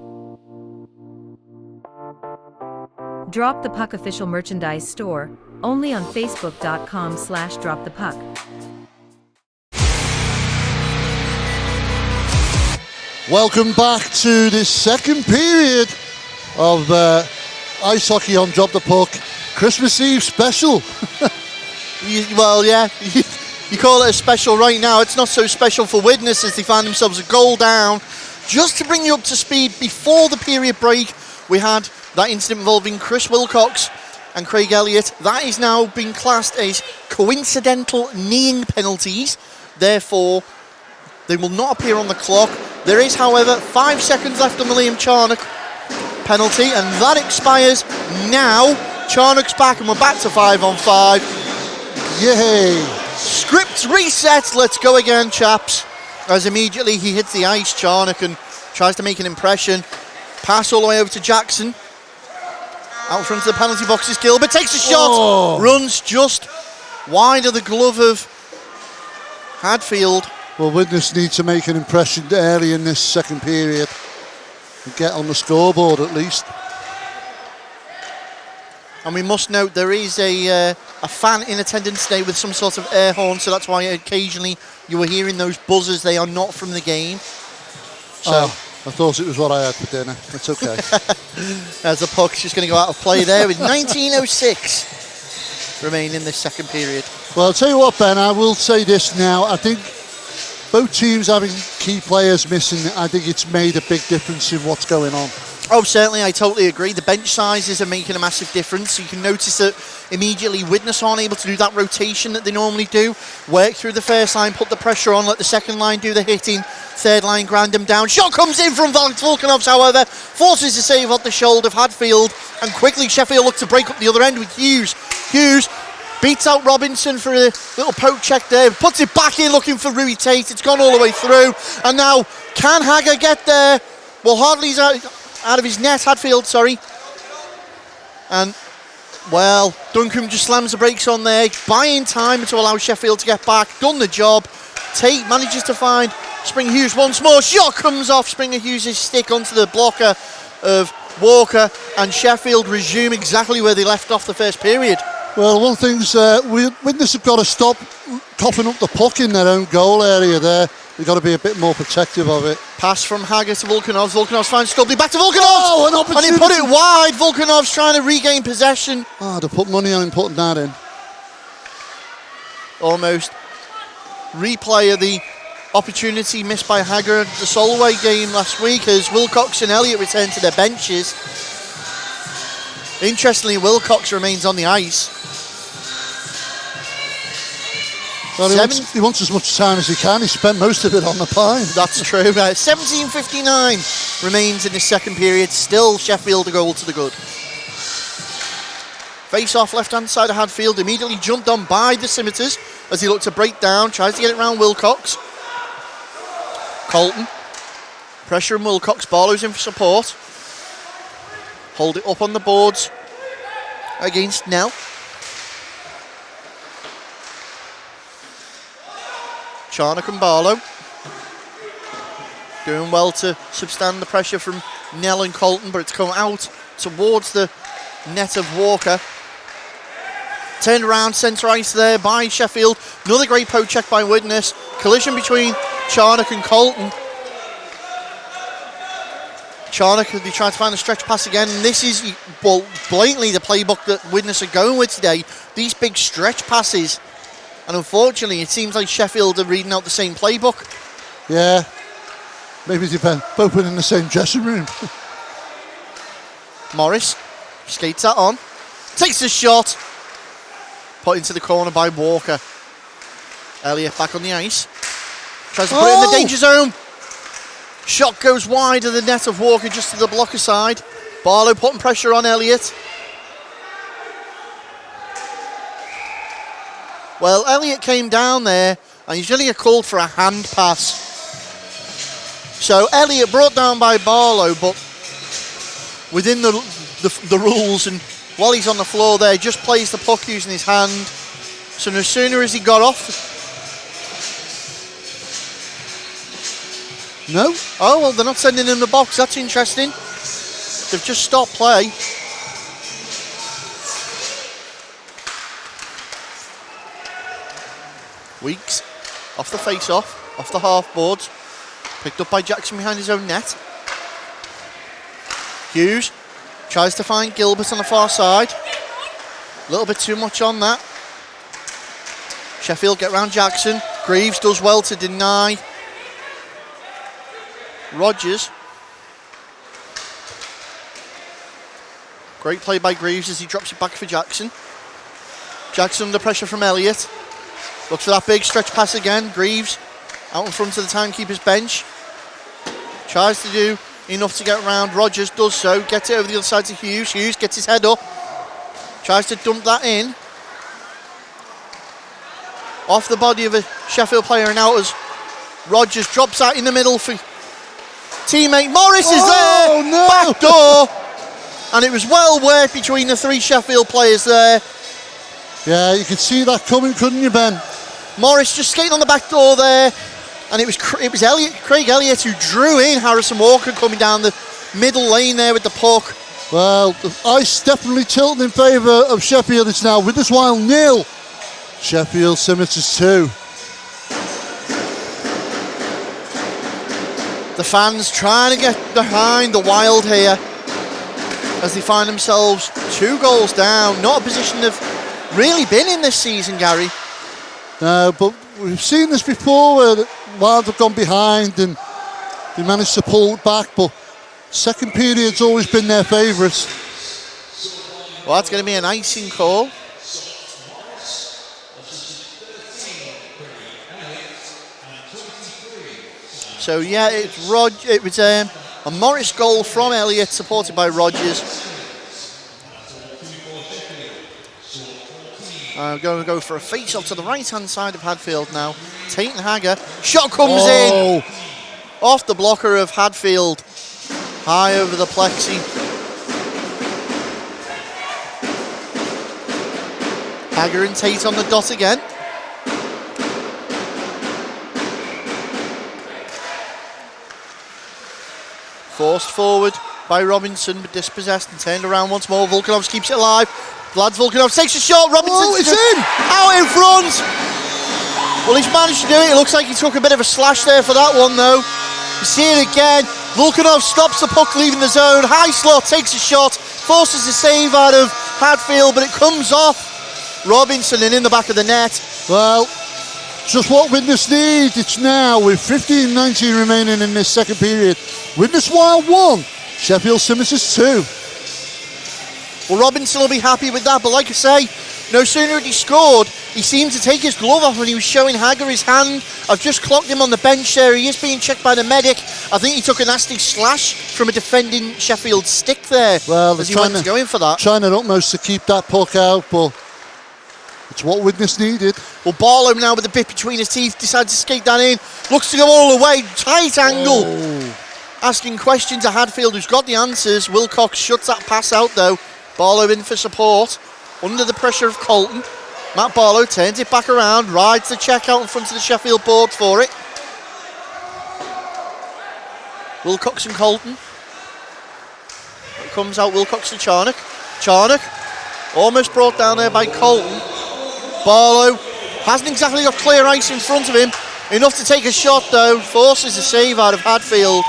Drop the Puck official merchandise store, only on facebook.com/dropthepuck. Welcome back to this second period of ice hockey on Drop the Puck. Christmas Eve special. Well, yeah, you call it a special right now. It's not so special for Widnes as they find themselves a goal down. Just to bring you up to speed, before the period break, we had that incident involving Chris Wilcox and Craig Elliott. That is now being classed as coincidental kneeing penalties. Therefore, they will not appear on the clock. There is, however, 5 seconds left on the Liam Charnock penalty, and that expires now. Charnock's back, and we're back to 5-on-5. Yay! Script reset. Let's go again, chaps. As immediately he hits the ice, Charnock, and tries to make an impression. Pass all the way over to Jackson. Out front of the penalty box is Gilbert. Takes a shot. Runs just wide of the glove of Hadfield. Well, Widnes need to make an impression early in this second period and get on the scoreboard at least. And we must note there is a fan in attendance today with some sort of air horn, so that's why occasionally you were hearing those buzzers. They are not from the game. So I thought it was what I had for dinner. It's okay. As the puck's just going to go out of play there with 19:06 remain in this second period. Well, I'll tell you what, Ben, I will say this now. I think both teams having key players missing, I think it's made a big difference in what's going on. Oh, certainly, I totally agree. The bench sizes are making a massive difference. You can notice that immediately Widnes aren't able to do that rotation that they normally do. Work through the first line, put the pressure on, let the second line do the hitting. Third line grind them down. Shot comes in from Volkanovs, however. Forces a save off the shoulder of Hadfield. And quickly Sheffield look to break up the other end with Hughes. Hughes beats out Robinson for a little poke check there. Puts it back in looking for Rui Tate. It's gone all the way through. And now, can Hager get there? Well, Hartley's out of his net, Hadfield, sorry. And, well, Duncan just slams the brakes on there, buying time to allow Sheffield to get back. Done the job. Tate manages to find Springer Hughes once more. Shot comes off Springer Hughes' stick onto the blocker of Walker, and Sheffield resume exactly where they left off the first period. Well, one thing's Widnes have got to stop coughing up the puck in their own goal area there. They've got to be a bit more protective of it. Pass from Hager to Volkanovs. Volkanovs finds Stubley. Back to Volkanovs. Oh, an opportunity. And he put it wide. Volkanovs trying to regain possession. Oh, to put money on him putting that in. Almost replay of the opportunity missed by Hager at the Solway game last week as Wilcox and Elliott returned to their benches. Interestingly, Wilcox remains on the ice. Well, he wants as much time as he can. He spent most of it on the pine. That's true. 17:59 remains in the second period. Still Sheffield a goal to the good. Face off left-hand side of Hadfield. Immediately jumped on by the Scimitars as he looked to break down. Tries to get it around Wilcox. Colton. Pressure on Wilcox. Barlow's in for support. Hold it up on the boards against Nell. Charnock and Barlow doing well to substand the pressure from Nell and Colton, but it's come out towards the net of Walker. Turned around centre ice there by Sheffield. Another great poke check by Widnes. Collision between Charnock and Colton. Charnock, they try to find a stretch pass again. And this is, well, blatantly the playbook that Widnes are going with today. These big stretch passes. And unfortunately, it seems like Sheffield are reading out the same playbook. Yeah. Maybe they've both been in the same dressing room. Morris skates that on. Takes the shot. Put into the corner by Walker. Elliott back on the ice. Tries to put it in the danger zone. Shot goes wide of the net of Walker just to the blocker side. Barlow putting pressure on Elliott. Well, Elliott came down there and he's going to get called for a hand pass. So Elliott brought down by Barlow, but within the rules, and while he's on the floor there, just plays the puck using his hand. So no sooner as he got off. No? Oh, well, they're not sending him the box. That's interesting. They've just stopped play. Weeks off the face-off, off the half-boards. Picked up by Jackson behind his own net. Hughes tries to find Gilbert on the far side. A little bit too much on that. Sheffield get round Jackson. Greaves does well to deny. Rogers. Great play by Greaves as he drops it back for Jackson. Jackson under pressure from Elliott. Looks for that big stretch pass again. Greaves out in front of the timekeeper's bench. Tries to do enough to get around. Rogers does so. Gets it over the other side to Hughes. Hughes gets his head up. Tries to dump that in. Off the body of a Sheffield player and out as Rogers drops out in the middle for teammate. Morris is there. No. Back door. And it was well worked between the three Sheffield players there. Yeah, you could see that coming, couldn't you, Ben? Morris just skating on the back door there, and it was Elliott, Craig Elliott who drew in Harrison Walker coming down the middle lane there with the puck. Well, the ice definitely tilting in favour of Sheffield. It's now Widnes Wild 0. Sheffield Scimitars 2. The fans trying to get behind the Wild here as they find themselves 2 goals down. Not a position they've really been in this season, Gary. No, but we've seen this before where the Wild have gone behind and they managed to pull it back, but second period's always been their favourites. Well, that's going to be an icing call. So yeah, it was a Morris goal from Elliott, supported by Rogers. Going to go for a face-off to the right-hand side of Hadfield now. Tainton Hager, shot comes in off the blocker of Hadfield, high over the plexi. Hager and Tate on the dot again. Forced forward by Robinson, but dispossessed and turned around once more. Volkanovs keeps it alive. Vlad Volkanovs takes a shot. Robinson it's in! Out in front. Well, he's managed to do it. It looks like he took a bit of a slash there for that one, though. You see it again. Volkanov stops the puck leaving the zone. High slot takes a shot, forces a save out of Hadfield, but it comes off Robinson and in the back of the net. Well, just what Widnes need. It's now with 15:19 remaining in this second period. Widnes Wild 1, Sheffield Scimitars 2. Well, Robinson will be happy with that, but like I say, no sooner had he scored, he seemed to take his glove off when he was showing Hagger his hand. I've just clocked him on the bench there. He is being checked by the medic. I think he took a nasty slash from a defending Sheffield stick there. Well, as he went to go in for that. Trying their utmost to keep that puck out, but it's what Widnes needed. Well, Barlow now with the bit between his teeth decides to skate that in. Looks to go all the way. Tight angle. Oh. Asking questions to Hadfield, who's got the answers. Wilcox shuts that pass out, though. Barlow in for support. Under the pressure of Colton. Matt Barlow turns it back around, rides the check out in front of the Sheffield board for it. Wilcox and Colton. It comes out Wilcox to Charnock. Charnock, almost brought down there by Colton. Barlow hasn't exactly got clear ice in front of him. Enough to take a shot, though. Forces a save out of Hadfield.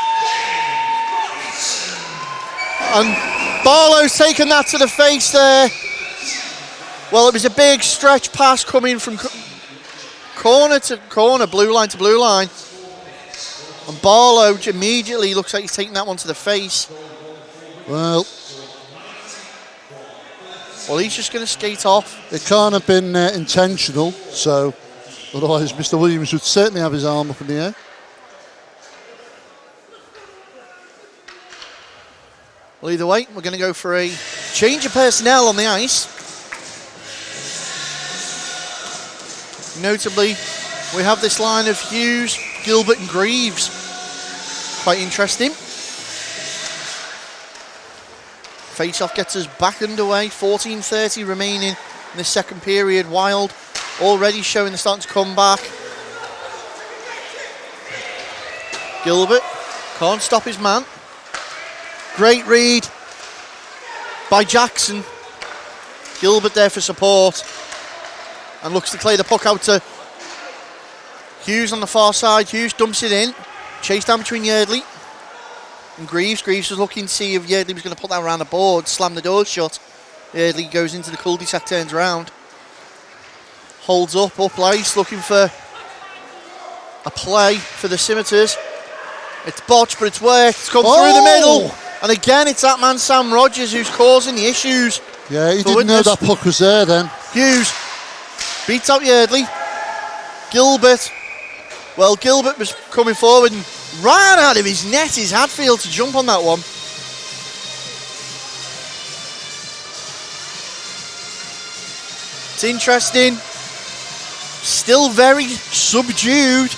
And Barlow's taken that to the face there. Well, it was a big stretch pass coming from corner to corner, blue line to blue line. And Barlow immediately looks like he's taking that one to the face. Well, he's just going to skate off. it can't have been intentional, so otherwise Mr. Williams would certainly have his arm up in the air. Well, either way, we're going to go for a change of personnel on the ice. Notably, we have this line of Hughes, Gilbert and Greaves. Quite interesting. Face-off gets us back underway. 14:30 remaining in the second period. Wild already showing they're starting to come back. Gilbert can't stop his man. Great read by Jackson. Gilbert there for support. And looks to clear the puck out to Hughes on the far side. Hughes dumps it in. Chased down between Yardley and Greaves. Greaves was looking to see if Yardley was going to put that around the board. Slam the door shut. Yardley goes into the cul-de-sac, turns around. Holds up ice, looking for a play for the Scimitars. It's botched, but it's worked. It's come through the middle. And again, it's that man Sam Rogers who's causing the issues. Yeah, he didn't know that puck was there then. Hughes beats out Yardley. Gilbert. Well, Gilbert was coming forward and ran out of his net. Is Hadfield to jump on that one. It's interesting. Still very subdued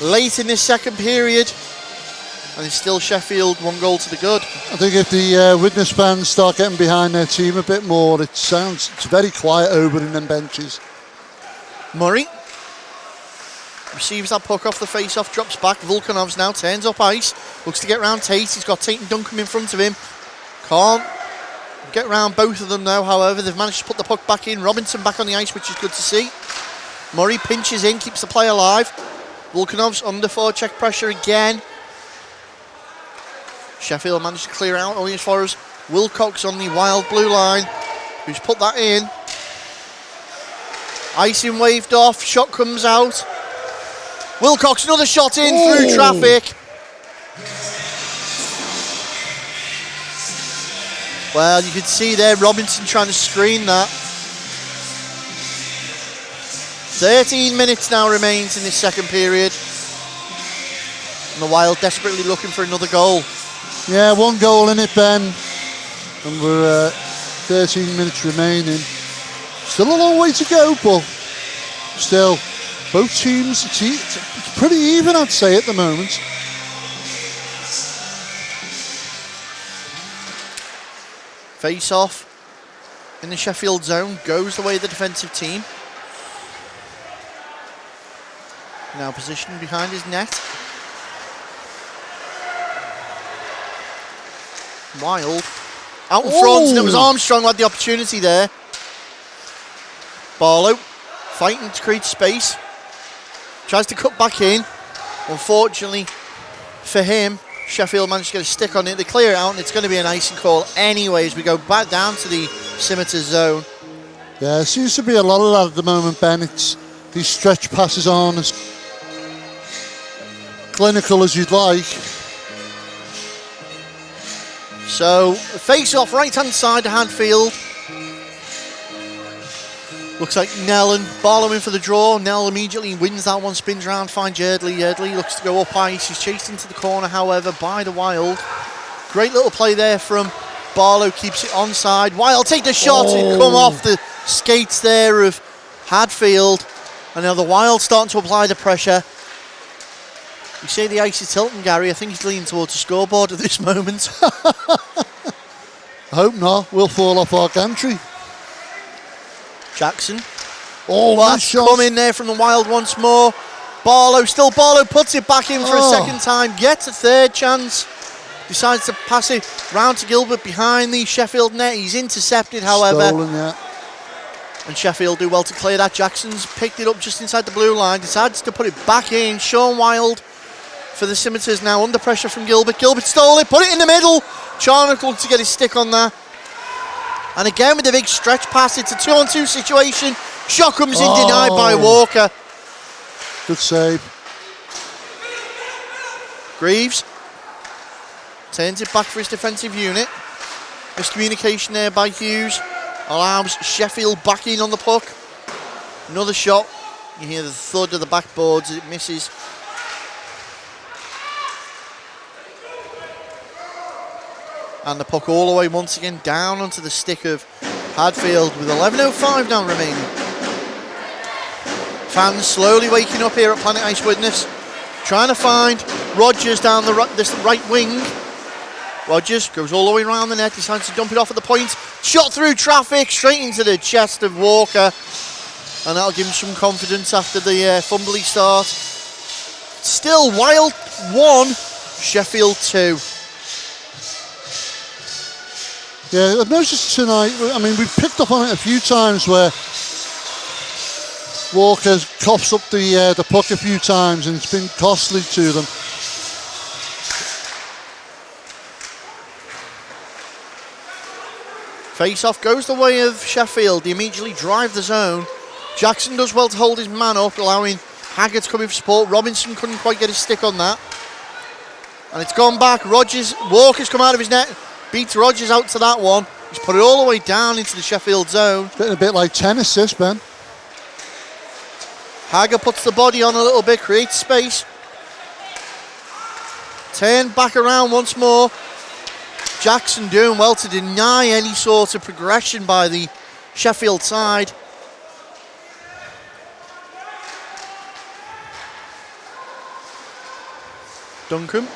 late in this second period. And it's still Sheffield 1 goal to the good. I think if the Widnes fans start getting behind their team a bit more, it's very quiet over in them benches. Murray receives that puck off the face-off, drops back. Volkanovs now turns up ice, looks to get round Tate. He's got Tate and Duncan in front of him. Can't get round both of them now, however. They've managed to put the puck back in. Robinson back on the ice, which is good to see. Murray pinches in, keeps the play alive. Volkanovs under forward check pressure again. Sheffield managed to clear out only as far as Wilcox on the Wild blue line, who's put that in. Icing waved off, shot comes out. Wilcox, another shot in through traffic. Well, you can see there Robinson trying to screen that. 13 minutes now remains in this second period. And the Wild desperately looking for another goal. Yeah, 1 goal in it, Ben. And we're 13 minutes remaining. Still a long way to go, but still, both teams, it's pretty even, I'd say, at the moment. Face off in the Sheffield zone goes the way of the defensive team. Now positioned behind his net. Wild out in front, and it was Armstrong who had the opportunity there. Barlow fighting to create space. Tries to cut back in. Unfortunately for him, Sheffield managed to get a stick on it. They clear it out, and it's going to be an icing call anyway as we go back down to the Scimitars zone. Yeah, there seems to be a lot of that at the moment, Ben. It's these stretch passes aren't as clinical as you'd like. So, face off right hand side to Hadfield. Looks like Nellen, Barlow in for the draw. Nell immediately wins that one, spins around, finds Yardley. Yardley looks to go up ice. He's chased into the corner, however, by the Wild. Great little play there from Barlow, keeps it onside. Wild take the shot and come off the skates there of Hadfield. And now the Wild starting to apply the pressure. You say the ice is tilting, Gary. I think he's leaning towards the scoreboard at this moment. I hope not. We'll fall off our gantry. Jackson. Oh, That's shot. come in there from the Wild once more. Barlow, still Barlow, puts it back in for a second time. Gets a third chance. Decides to pass it round to Gilbert behind the Sheffield net. He's intercepted, however. Stolen, yeah. And Sheffield do well to clear that. Jackson's picked it up just inside the blue line. Decides to put it back in. Sean Wild for the Scimitars now under pressure from Gilbert. Gilbert stole it, put it in the middle. Charnock looked to get his stick on that. And again with the big stretch pass, it's a 2-on-2 situation. Shot comes in, denied by Walker. Good save. Greaves turns it back for his defensive unit. Miscommunication there by Hughes allows Sheffield back in on the puck. Another shot. You hear the thud of the backboards as it misses. And the puck all the way once again down onto the stick of Hadfield with 11:05 now remaining. Fans slowly waking up here at Planet Ice Widnes, trying to find Rogers down this right wing. Rogers goes all the way around the net, decides to dump it off at the point. Shot through traffic, straight into the chest of Walker. And that'll give him some confidence after the fumbly start. Still Wild 1, Sheffield 2. Yeah, I've noticed tonight, I mean, we've picked up on it a few times where Walker coughs up the puck a few times and it's been costly to them. Face-off goes the way of Sheffield. They immediately drive the zone. Jackson does well to hold his man up, allowing Haggard to come in for support. Robinson couldn't quite get his stick on that. And it's gone back. Walker's come out of his net. Beats Rogers out to that one. He's put it all the way down into the Sheffield zone. It's getting a bit like tennis, this, Ben. Hager puts the body on a little bit, creates space. Turn back around once more. Jackson doing well to deny any sort of progression by the Sheffield side. Duncan.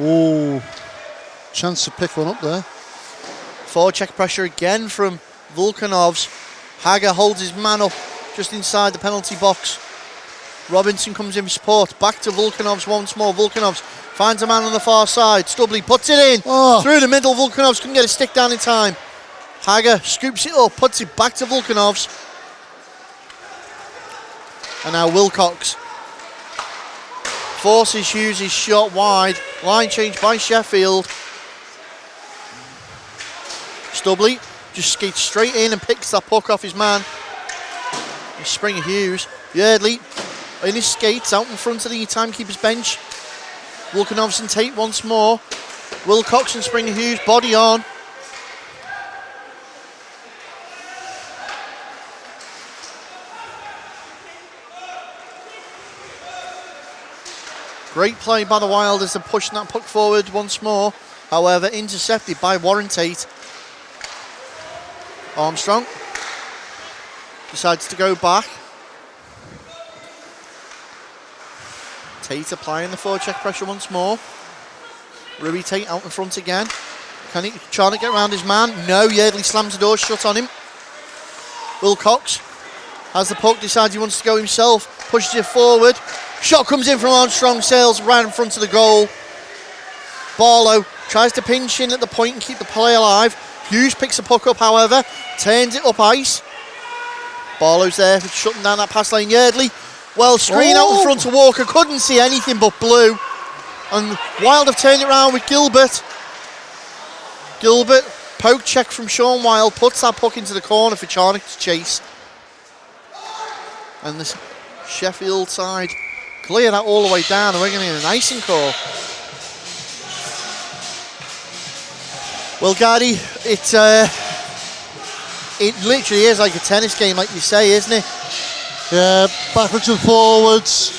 Oh, chance to pick one up there. Forecheck pressure again from Volkanovs. Hager holds his man up just inside the penalty box. Robinson comes in for support. Back to Volkanovs once more. Volkanovs finds a man on the far side. Stubley puts it in. Through the middle. Volkanovs couldn't get a stick down in time. Hager scoops it up, puts it back to Volkanovs. And now Wilcox forces Hughes his shot wide. Line change by Sheffield. Stubley just skates straight in and picks that puck off his man. Springer Hughes. Yardley in his skates out in front of the timekeeper's bench. Volkanovs and Tate once more. Wilcox and Springer Hughes body on. Great play by the Wild as they're pushing that puck forward once more. However, intercepted by Warren Tate. Armstrong decides to go back. Tate applying the forecheck pressure once more. Ruby Tate out in front again. Can he trying to get around his man? No, Yardley slams the door shut on him. Wilcox has the puck, decides he wants to go himself, pushes it forward. Shot comes in from Armstrong, sails right in front of the goal. Barlow tries to pinch in at the point and keep the play alive. Hughes picks the puck up, however, turns it up ice. Barlow's there, shutting down that pass lane. Yardley, well, screen out in front of Walker, couldn't see anything but blue. And Wild have turned it around with Gilbert. Gilbert, poke check from Sean Wild, puts that puck into the corner for Charnock to chase. And the Sheffield side clear that all the way down, and we're going to get an icing call. Well, Gardy, it literally is like a tennis game, like you say, isn't it? Yeah, backwards and forwards.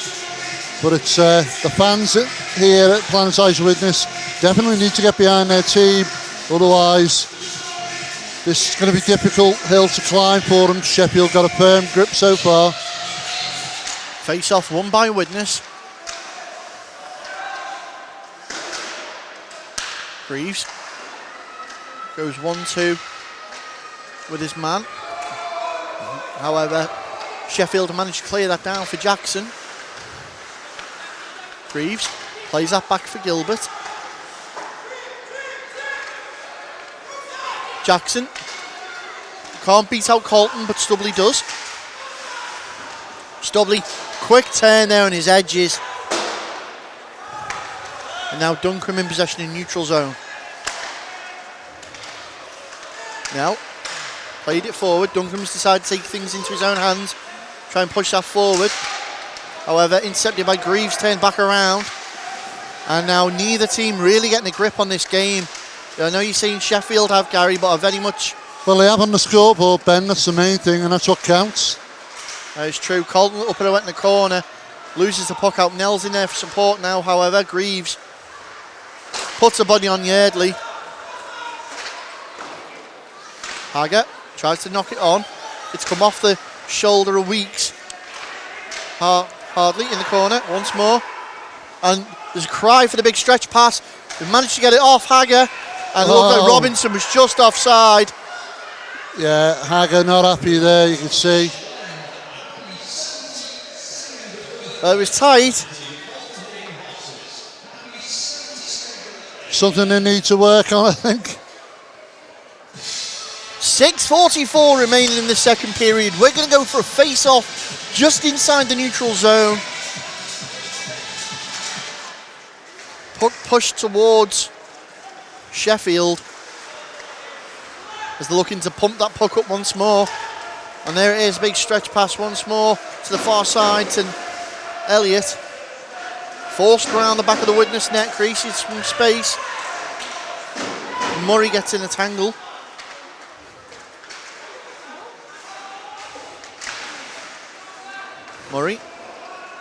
But it's the fans here at Planet Ice Widnes definitely need to get behind their team. Otherwise, this is going to be a difficult hill to climb for them. Sheffield got a firm grip so far. Face off won by Widnes. Greaves goes 1-2 with his man. However, Sheffield managed to clear that down for Jackson. Greaves plays that back for Gilbert. Jackson can't beat out Colton, but Stubley does. Stubley, quick turn there on his edges. And now Duncombe in possession in neutral zone. Now, played it forward. Duncombe's decided to take things into his own hands, try and push that forward. However, intercepted by Greaves, turned back around. And now neither team really getting a grip on this game. I know you're saying Sheffield have, Gary, but are very much... Well, they have on the scoreboard, Ben, that's the main thing, and that's what counts. That is true. Colton up and went in the corner, loses the puck out. Nell's in there for support now, however. Greaves puts a body on Yardley. Hager tries to knock it on. It's come off the shoulder of Weeks. Hardly in the corner once more. And there's a cry for the big stretch pass. They managed to get it off Hager. And it looked like Robinson was just offside. Yeah, Hager not happy there, you can see. It was tight. Something they need to work on, I think. 6:44 remaining in the second period. We're going to go for a face-off just inside the neutral zone. Puck pushed towards Sheffield as they're looking to pump that puck up once more. And there it is, big stretch pass once more to the far side to Elliott. Forced around the back of the Widnes net, creases from space. Murray gets in a tangle. Murray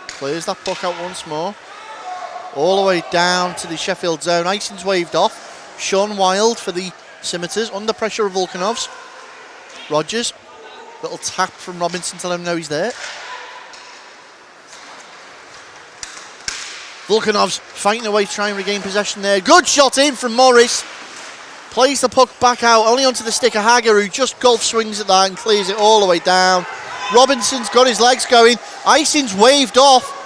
clears that puck out once more. All the way down to the Sheffield zone. Icing's waved off. Sean Wild for the Scimitars, under pressure of Volkanovs. Rogers, little tap from Robinson to let him know he's there. Volkanovs fighting away, trying to regain possession there. Good shot in from Morris. Plays the puck back out, only onto the stick of Hager, who just golf swings at that and clears it all the way down. Robinson's got his legs going. Icing's waved off.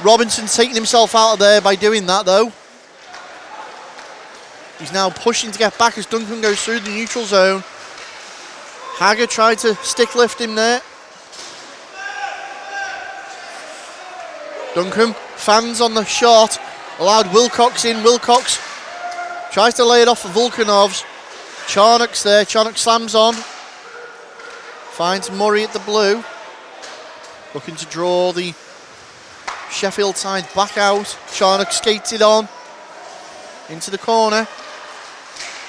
Robinson's taking himself out of there by doing that, though. He's now pushing to get back as Duncan goes through the neutral zone. Hager tried to stick lift him there. Duncan fans on the shot, allowed Wilcox in. Wilcox tries to lay it off for Volkanovs. Charnock's there. Charnock slams on. Finds Murray at the blue. Looking to draw the Sheffield side back out. Charnock skates it on into the corner.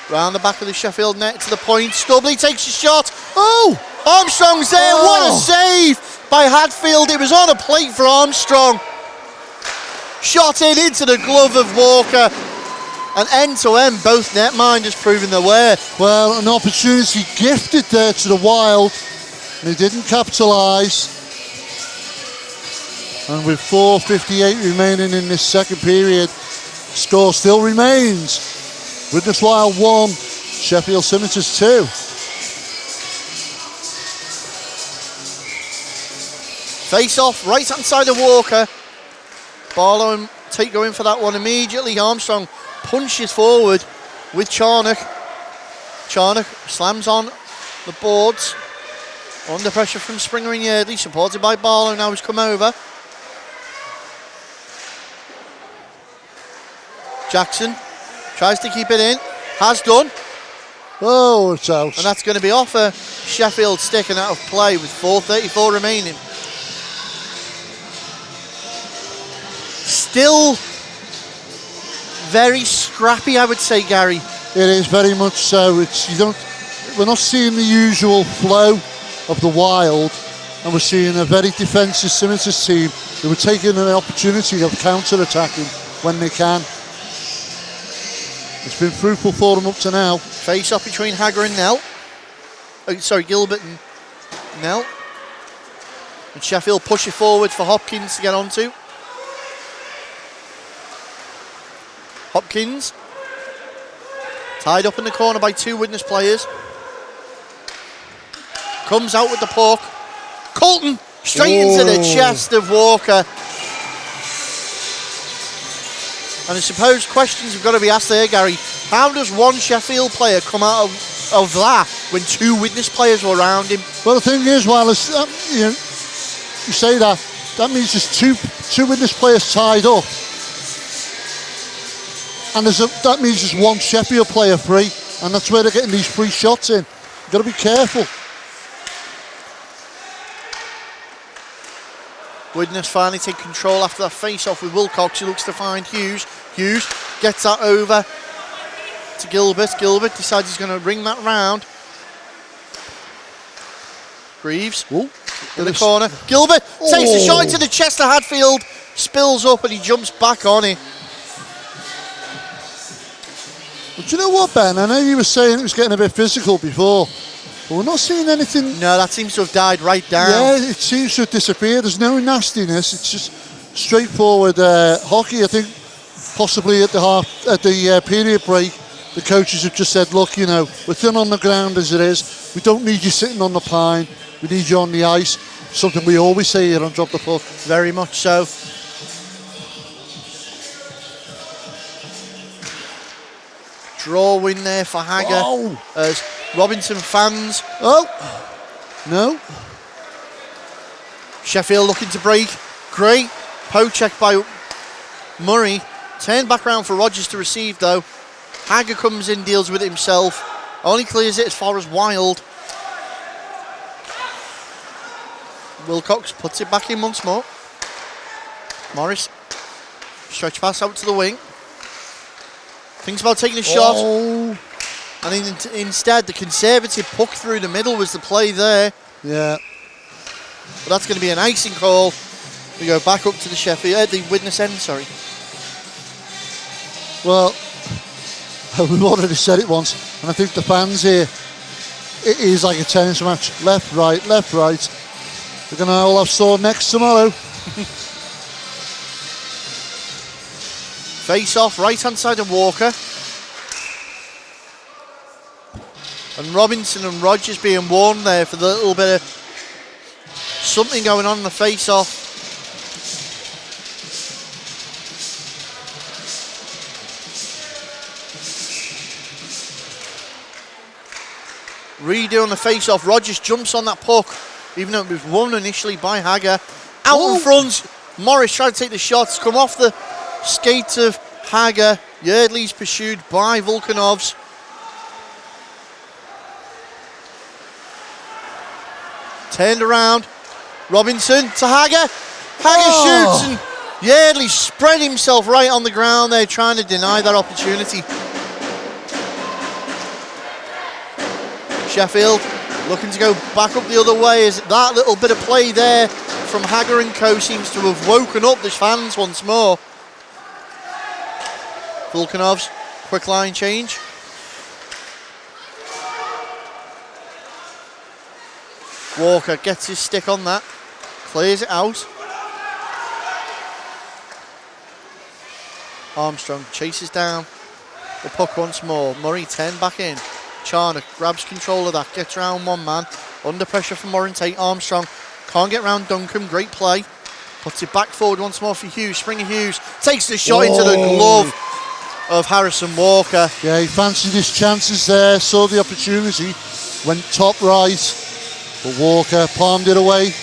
Round the back of the Sheffield net to the point. Stubley takes a shot. Oh! Armstrong's there. Oh. What a save by Hadfield. It was on a plate for Armstrong. Shot into the glove of Walker. And end to end, both netminders proving their worth. Well, an opportunity gifted there to the Wild. They didn't capitalise. And with 4:58 remaining in this second period, score still remains. Widnes Wild 1, Sheffield Scimitars 2. Face off, right hand side of Walker. Barlow and Tate going for that one immediately. Armstrong punches forward with Charnock. Charnock slams on the boards. Under pressure from Springer and Yardley, supported by Barlow now who's come over. Jackson tries to keep it in, has done, Oh, it's out. and that's going to be off a Sheffield stick and out of play with 4:34 remaining. Still very scrappy, I would say, Gary. It is very much so. We're not seeing the usual flow of the Wild, and we're seeing a very defensive Scimitars team who are taking an opportunity of counter-attacking when they can. It's been fruitful for them up to now. Face off between Hagger and Nell. Gilbert and Nell. And Sheffield push it forward for Hopkins to get onto. Hopkins tied up in the corner by 2 Widnes players. Comes out with the puck. Colton straight into the chest of Walker. And I suppose questions have got to be asked there, Gary. How does one Sheffield player come out of that when 2 Widnes players were around him? Well, the thing is, while it's, you say that means there's two Widnes players tied up. And that means there's 1 Sheffield player free, and that's where they're getting these free shots in. You've got to be careful. Widnes finally take control after that face-off with Wilcox. He looks to find Hughes. Hughes gets that over to Gilbert. Gilbert decides he's going to ring that round. Greaves in the corner. Gilbert takes a shot into the chest of Hadfield. Spills up and he jumps back on it. But do you know what, Ben? I know you were saying it was getting a bit physical before, but we're not seeing anything. No, that seems to have died right down. Yeah, it seems to have disappeared. There's no nastiness. It's just straightforward hockey. I think possibly at the period break, the coaches have just said, look, we're thin on the ground as it is. We don't need you sitting on the pine. We need you on the ice. Something we always say here on Drop the Puck. Very much so. Draw win there for Hagger as Robinson fans. Oh, no. Sheffield looking to break. Great poke check by Murray. Turned back round for Rogers to receive though. Hagger comes in, deals with it himself. Only clears it as far as Wild. Wilcox puts it back in once more. Morris. Stretch pass out to the wing. Thinks about taking a shot. And instead, the conservative puck through the middle was the play there. Yeah. But that's going to be an icing call. We go back up to the the Widnes end, sorry. Well, we've already said it once, and I think the fans here, it is like a tennis match. Left, right, left, right. We're going to all have sore necks tomorrow. Face off, right hand side of Walker. And Robinson and Rogers being warned there for the little bit of something going on in the face off. Redo on the face off. Rogers jumps on that puck, even though it was won initially by Hagger. Out in front, Morris tried to take the shots, come off the skate of Hagger. Yardley's pursued by Volkanovs. Turned around. Robinson to Hagger. Hagger shoots and Yardley spread himself right on the ground there, trying to deny that opportunity. Sheffield looking to go back up the other way as that little bit of play there from Hagger and co seems to have woken up the fans once more. Volkanovs, quick line change. Walker gets his stick on that, clears it out. Armstrong chases down the puck once more. Murray 10 back in. Charnock grabs control of that, gets around one man. Under pressure from Morentate. Armstrong can't get round Duncan. Great play. Puts it back forward once more for Hughes. Springer Hughes takes the shot into the glove of Harrison Walker. Yeah, he fancied his chances there, saw the opportunity, went top right. But Walker palmed it away.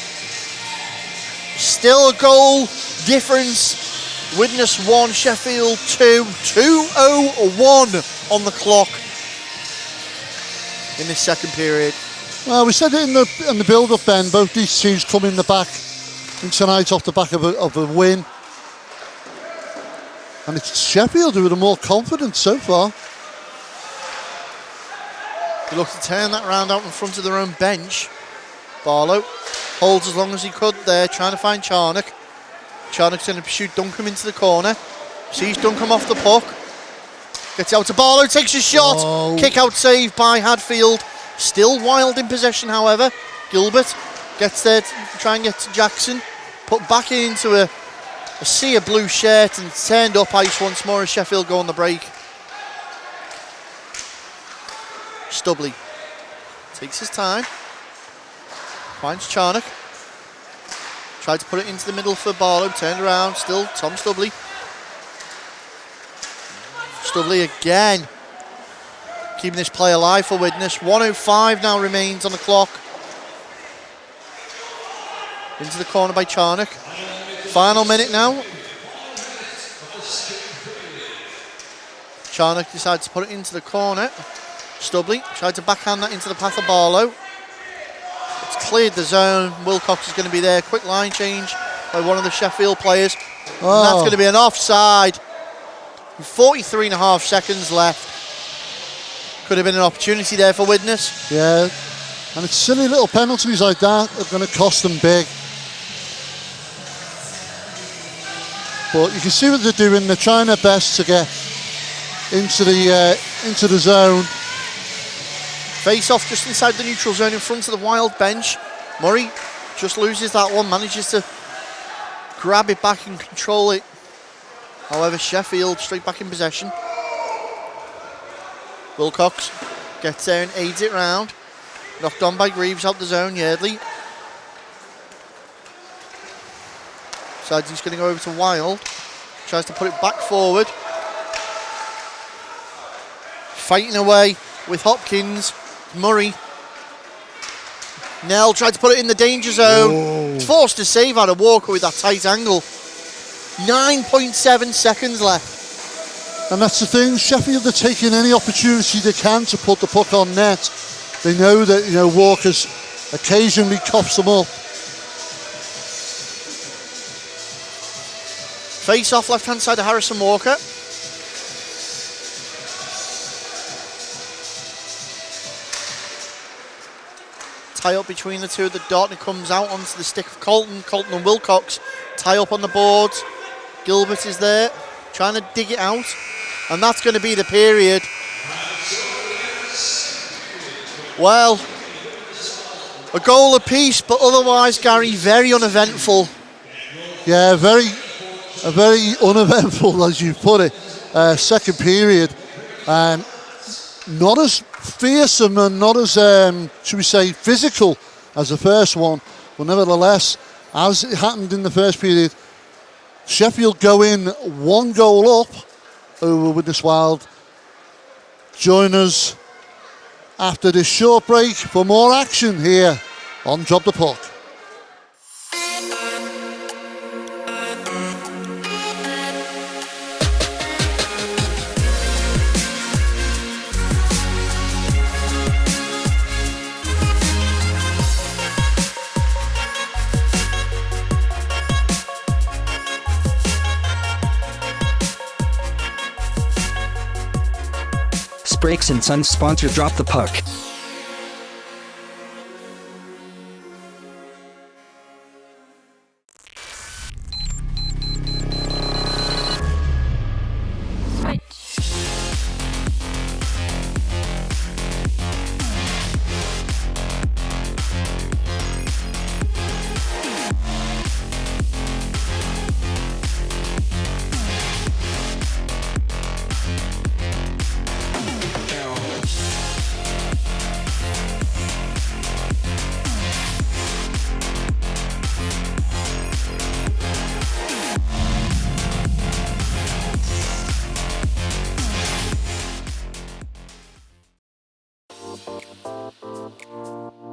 Still a goal difference. Widnes 1, Sheffield 2. 2:01 on the clock in this second period. Well, we said it in the build-up, Ben. Both these teams come in the back in tonight off the back of a win. And it's Sheffield who are the more confident so far. They look to turn that round out in front of their own bench. Barlow holds as long as he could there, trying to find Charnock. Charnock's going to shoot Duncombe into the corner. Sees Duncombe off the puck. Gets out to Barlow, takes a shot. Oh. Kick out save by Hadfield. Still Wild in possession, however. Gilbert gets there to try and get to Jackson. Put back into a sea of blue shirt and turned up ice once more as Sheffield go on the break. Stubley takes his time. Finds Charnock. Tried to put it into the middle for Barlow. Turned around. Still Tom Stubley. Stubley again. Keeping this play alive for Widnes. 1:05 now remains on the clock. Into the corner by Charnock. Final minute now. Charnock decides to put it into the corner. Stubley tried to backhand that into the path of Barlow. It's cleared the zone. Wilcox is going to be there. Quick line change by one of the Sheffield players. Oh. And that's going to be an offside. 43.5 seconds left. Could have been an opportunity there for Widnes. Yeah, and it's silly little penalties like that are going to cost them big. But you can see what they're doing. They're trying their best to get into the zone. Face off just inside the neutral zone in front of the Wild bench. Murray just loses that one, manages to grab it back and control it. However, Sheffield straight back in possession. Wilcox gets there and aids it round. Knocked on by Greaves out the zone, Yardley. Decides he's going to go over to Wild. Tries to put it back forward. Fighting away with Hopkins. Murray. Nell tried to put it in the danger zone. Whoa. Forced to save out of Walker with that tight angle. 9.7 seconds left. And that's the thing, Sheffield are taking any opportunity they can to put the puck on net. They know that, Walker's occasionally coughs them up. Face off left hand side of Harrison Walker. Tie up between the two of the dot, and it comes out onto the stick of Colton. Colton and Wilcox tie up on the boards. Gilbert is there, trying to dig it out. And that's going to be the period. Well, a goal apiece, but otherwise, Gary, very uneventful. Yeah, very uneventful, as you put it. Second period. Not as fearsome and not as, should we say, physical as the first one. But nevertheless, as it happened in the first period, Sheffield go in 1 goal up over Widnes Wild. Join us after this short break for more action here on Drop the Puck. Brakes and Sons sponsor Drop the Puck.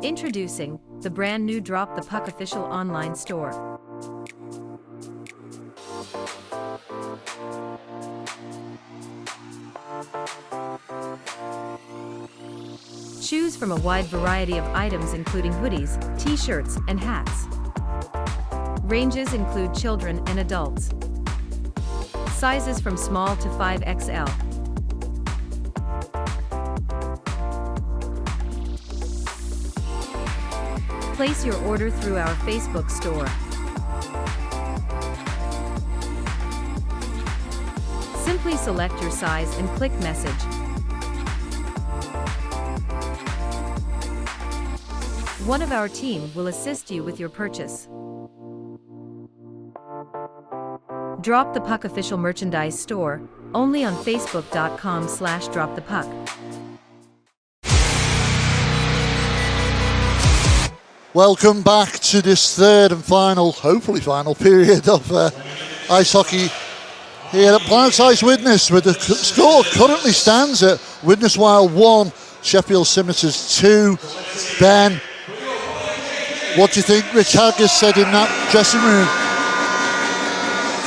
Introducing the brand new Drop the Puck official online store. Choose from a wide variety of items including hoodies, t-shirts, and hats. Ranges include children and adults. Sizes from small to 5XL. Place your order through our Facebook store. Simply select your size and click message. One of our team will assist you with your purchase. Drop the Puck official merchandise store, only on facebook.com/dropthepuck. Welcome back to this third and final, hopefully final period of ice hockey here at Planet Ice Widnes, where the score currently stands at Widnes Wild 1, Sheffield Scimitars 2. Ben, what do you think Rich Haggis said in that dressing room?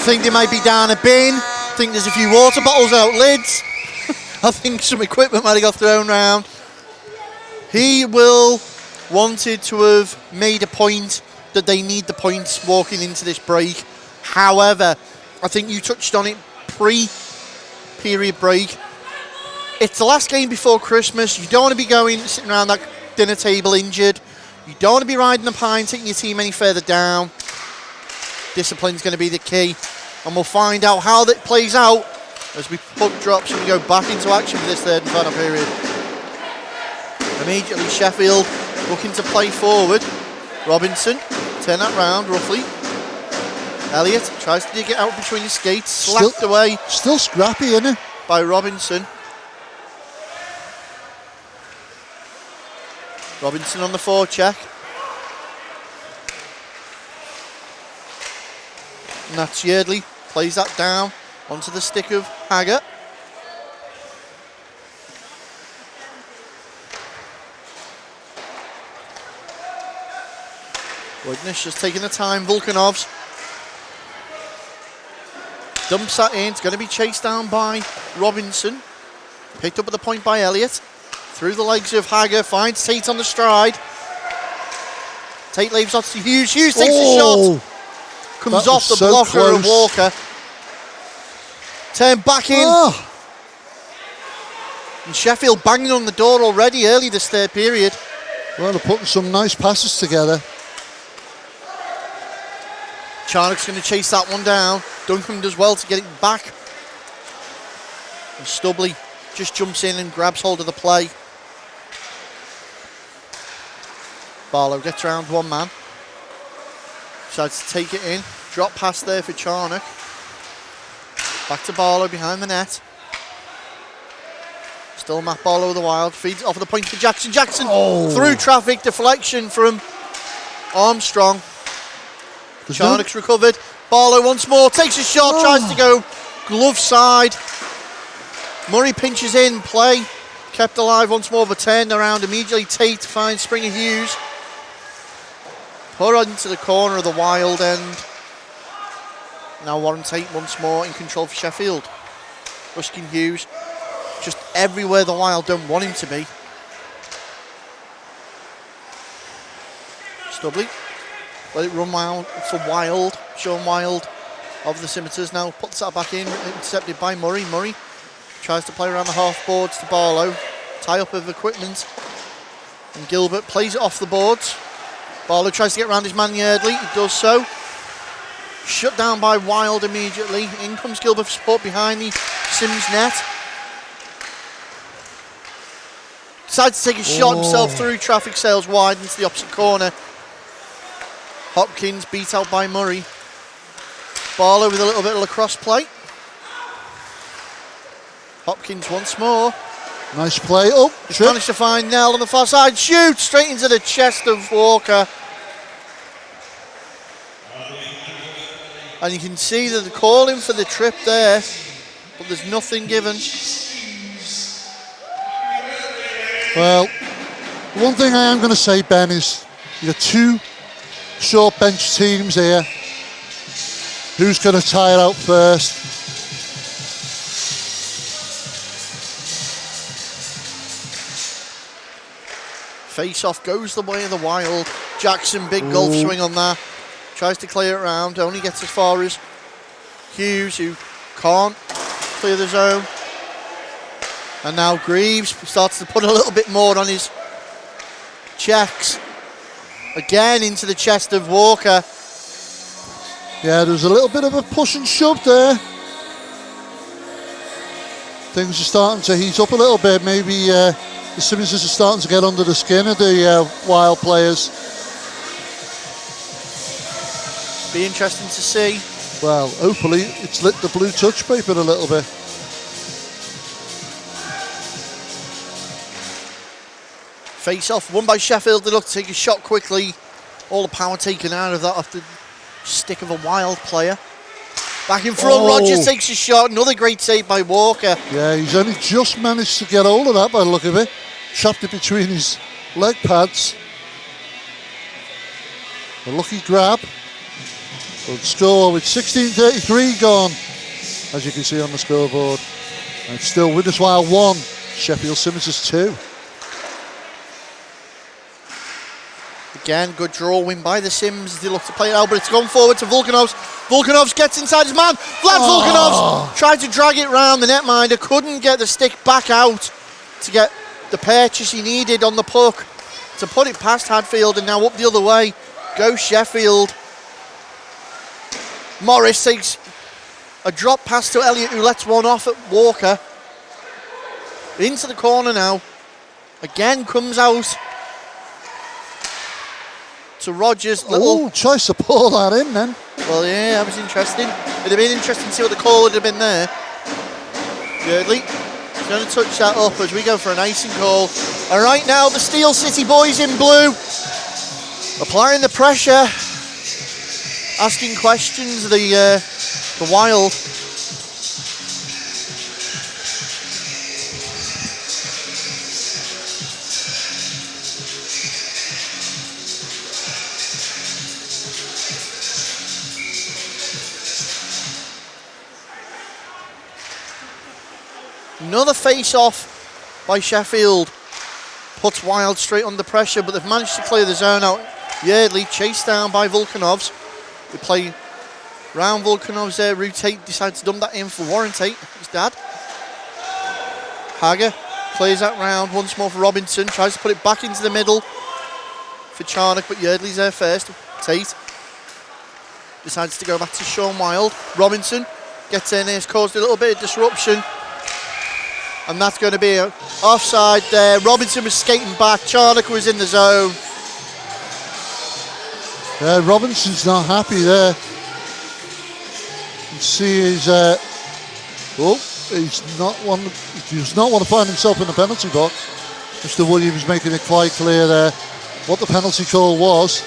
Think they might be down a bin. Think there's a few water bottles out lids. I think some equipment might have got thrown around. He will wanted to have made a point that they need the points walking into this break. However, I think you touched on it pre-period break. It's the last game before Christmas. You don't want to be sitting around that dinner table injured. You don't want to be riding the pine, taking your team any further down. Discipline's going to be the key. And we'll find out how that plays out as we puck drops and we go back into action for this third and final period. Immediately Sheffield looking to play forward. Robinson, turn that round roughly. Elliott tries to dig it out between his skates, slapped away. Still scrappy, isn't it? By Robinson. Robinson on the forecheck. And that's Yeardley, plays that down onto the stick of Haggart. Widnes just taking the time, Volkanovs. Dumps that in, it's going to be chased down by Robinson. Picked up at the point by Elliott. Through the legs of Haggart, finds Tate on the stride. Tate leaves off to Hughes, Hughes takes a shot. Comes off the blocker of Walker. Turned back in. And Sheffield banging on the door already early this third period. Well, they're putting some nice passes together. Charnock's going to chase that one down. Duncan does well to get it back. And Stubley just jumps in and grabs hold of the play. Barlow gets around one man. Decides to take it in. Drop pass there for Charnock. Back to Barlow behind the net. Still Matt Barlow of the Wild. Feeds off the point for Jackson. Jackson through traffic. Deflection from Armstrong. Charnock's recovered. Barlow once more. Takes a shot. Tries to go glove side. Murray pinches in. Play kept alive once more, but turned around immediately. Tate finds Springer Hughes. Put into the corner of the Wild end. Now Warren Tate once more in control for Sheffield. Ruskin Hughes just everywhere the Wild don't want him to be. Stubley. Let it run wild for Wild. Sean Wild of the Scimitars now puts that back in. Intercepted by Murray. Murray tries to play around the half boards to Barlow. Tie up of equipment. And Gilbert plays it off the boards. Barlow tries to get around his man Yeardley. He does so. Shut down by Wild immediately. In comes Gilbert for support behind the Sims net. Decides to take a shot himself through traffic, sails wide into the opposite corner. Hopkins beat out by Murray. Barlow with a little bit of lacrosse play. Hopkins once more. Nice play. Oh, He's managed to find Nell on the far side. Shoots straight into the chest of Walker. And you can see that they're calling for the trip there, but there's nothing given. Well, One thing I am going to say, Ben, is you got two short bench teams here. Who's going to tire out first? Face off goes the way of the Wild. Jackson, big golf swing on that. Tries to clear it around, only gets as far as Hughes, who can't clear the zone. And now Greaves starts to put a little bit more on his checks. Again into the chest of Walker. Yeah, there's a little bit of a push and shove there. Things are starting to heat up a little bit. Maybe the Scimitars are starting to get under the skin of the Wild players. Be interesting to see. Well, hopefully it's lit the blue touch paper a little bit. Face off, won by Sheffield. They look to take a shot quickly. All the power taken out of that off the stick of a Wild player. Back in front, Rogers takes a shot. Another great save by Walker. Yeah, he's only just managed to get hold of that by the look of it. Trapped it between his leg pads. A lucky grab. But score with 16:33 gone, as you can see on the scoreboard. And it's still Widnes Wild 1, Sheffield Scimitars 2. Again, good draw win by the Sims. They look to play it out, but it's gone forward to Volkanovs. Volkanovs gets inside his man. Vlad Volkanovs tried to drag it round. The netminder couldn't get the stick back out to get the purchase he needed on the puck to put it past Hadfield, and now up the other way goes Sheffield. Morris takes a drop pass to Elliott, who lets one off at Walker. Into the corner now. Again comes out to Rogers. Tries to pull that in then. Well, yeah, that was interesting. It'd have been interesting to see what the call would have been there. Girdley is going to touch that up as we go for an icing call. And right now, the Steel City boys in blue applying the pressure, asking questions. The Wild. Another face-off by Sheffield puts Wild straight under pressure, but they've managed to clear the zone out. Yeardley chased down by Volkanovs. They play round Volkanovs there. Tate decides to dump that in for Warren Tate, his dad. Hager plays that round once more for Robinson. Tries to put it back into the middle for Charnock, but Yeardley's there first. Tate decides to go back to Sean Wild. Robinson gets in there, has caused a little bit of disruption. And that's going to be an offside there. Robinson was skating back. Charnock was in the zone. Yeah, Robinson's not happy there. You see he does not want to find himself in the penalty box. Mr. Williams making it quite clear there what the penalty call was.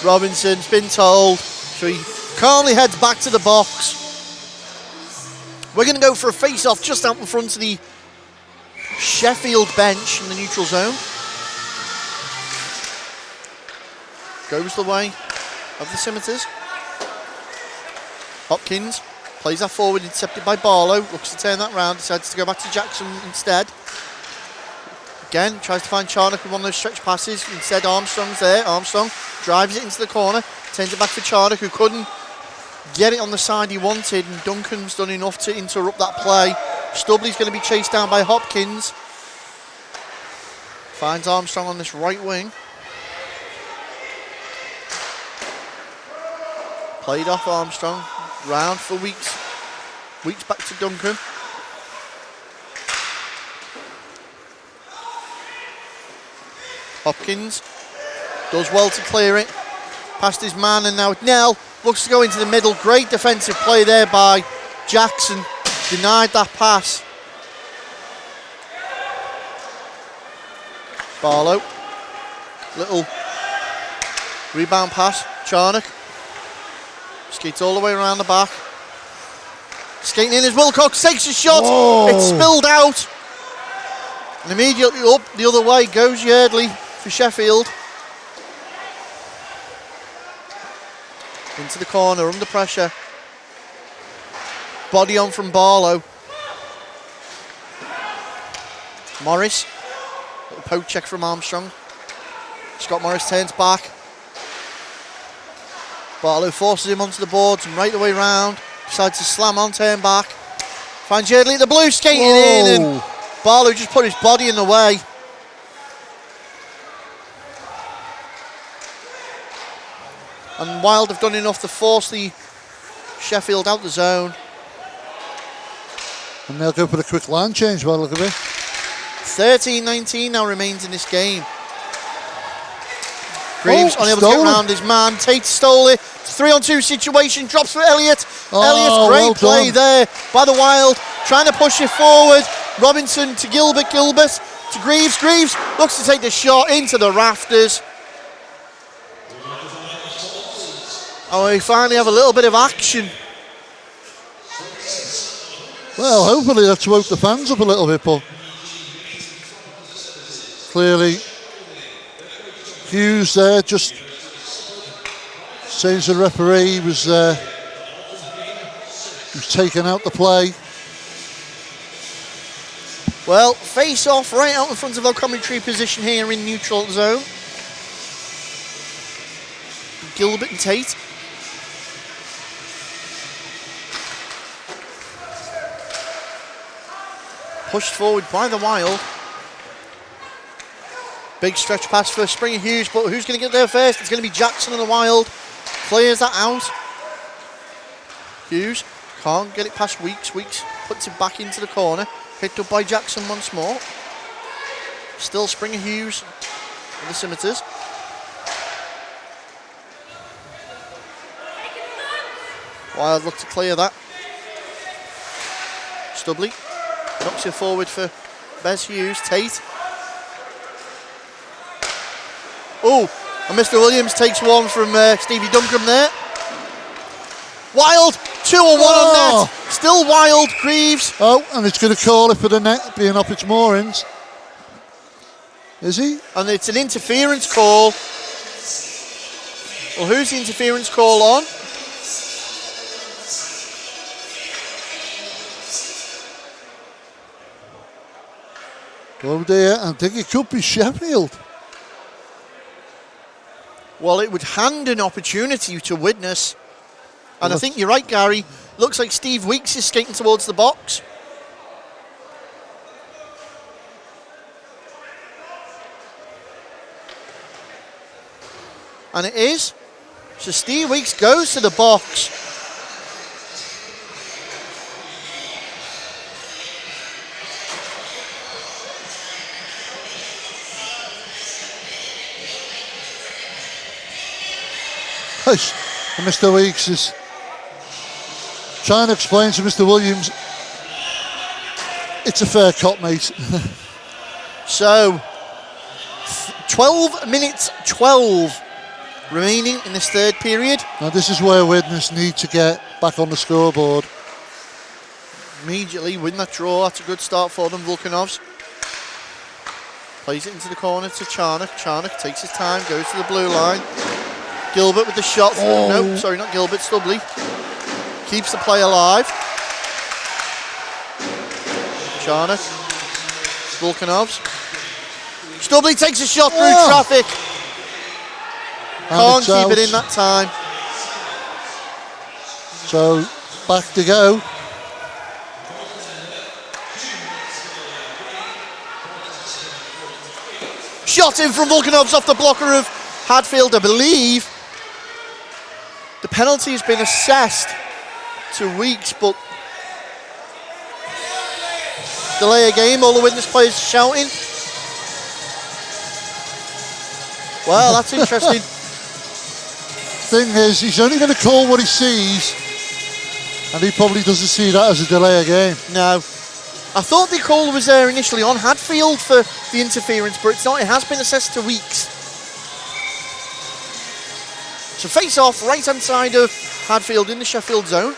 Robinson's been told, so he calmly heads back to the box. We're going to go for a face-off just out in front of the Sheffield bench in the neutral zone. Goes the way of the Scimitars. Hopkins plays that forward, intercepted by Barlow. Looks to turn that round, decides to go back to Jackson instead. Again, tries to find Charnock with one of those stretch passes. Instead, Armstrong's there. Armstrong drives it into the corner, turns it back for Charnock, who couldn't get it on the side he wanted, and Duncan's done enough to interrupt that play. Stubley's going to be chased down by Hopkins. Finds Armstrong on this right wing. Played off Armstrong. Round for Weeks. Weeks back to Duncan. Hopkins does well to clear it. Past his man, and now Nell looks to go into the middle. Great defensive play there by Jackson. Denied that pass. Barlow. Little rebound pass. Charnock. Skates all the way around the back. Skating in as Wilcox takes a shot. Whoa. It's spilled out. And immediately up the other way goes Yardley for Sheffield. Into the corner, under pressure. Body on from Barlow. Morris. Little poke check from Armstrong. Scott Morris turns back. Barlow forces him onto the boards and right the way round. Decides to slam on, turn back. Finds Yardley at the blue, skating in, and Barlow just put his body in the way. And Wild have done enough to force the Sheffield out the zone. And they'll go for the quick line change by the look of it. 13-19 now remains in this game. Greaves unable to get stolen. around his man. Tate stole it. 3-on-2 situation. Drops for Elliott. Elliott, great well play done. there by the Wild. Trying to push it forward. Robinson to Gilbert. Gilbert to Greaves. Greaves looks to take the shot into the rafters. Oh, we finally have a little bit of action. Well, hopefully that's woke the fans up a little bit, but clearly Hughes there just saying to the referee he was taking out the play. Well, face off right out in front of our commentary position here in neutral zone. Gilbert and Tate. Pushed forward by the Wild. Big stretch pass for Springer Hughes, but who's going to get there first? It's going to be Jackson and the Wild. Clears that out. Hughes can't get it past Weeks. Weeks puts it back into the corner. Picked up by Jackson once more. Still Springer Hughes and the Scimitars. Wild look to clear that. Stubley knocks it forward for Bez Hughes. Tate. Oh, and Mr. Williams takes one from Stevie Duncombe there. Wild, 2-on-1 on net. Still Wild, Greaves. Oh, and it's going to call it for the net being off its moorings. Is he? And it's an interference call. Well, who's the interference call on? Oh dear, I think it could be Sheffield. Well, it would hand an opportunity to Widnes. And I think you're right, Gary. Looks like Steve Weeks is skating towards the box. And it is. So Steve Weeks goes to the box. And Mr. Weeks is trying to explain to Mr. Williams, it's a fair cop, mate. So, 12 minutes 12 remaining in this third period. Now this is where Widnes need to get back on the scoreboard. Immediately win that draw. That's a good start for them, Volkanovs. Plays it into the corner to Charnock. Charnock takes his time, goes to the blue line. Gilbert with the shot. No, sorry, not Gilbert. Stubley keeps the play alive. Charnock. Volkanovs. Stubley takes a shot through traffic. Can't keep it in that time. So back to go. Shot in from Volkanovs off the blocker of Hadfield, I believe. The penalty has been assessed to Weeks, but delay a game. All the Widnes players shouting. Well, that's interesting. Thing is, he's only going to call what he sees, and he probably doesn't see that as a delay a game. No. I thought the call was there initially on Hadfield for the interference, but it's not. It has been assessed to Weeks. So face off right hand side of Hadfield in the Sheffield zone.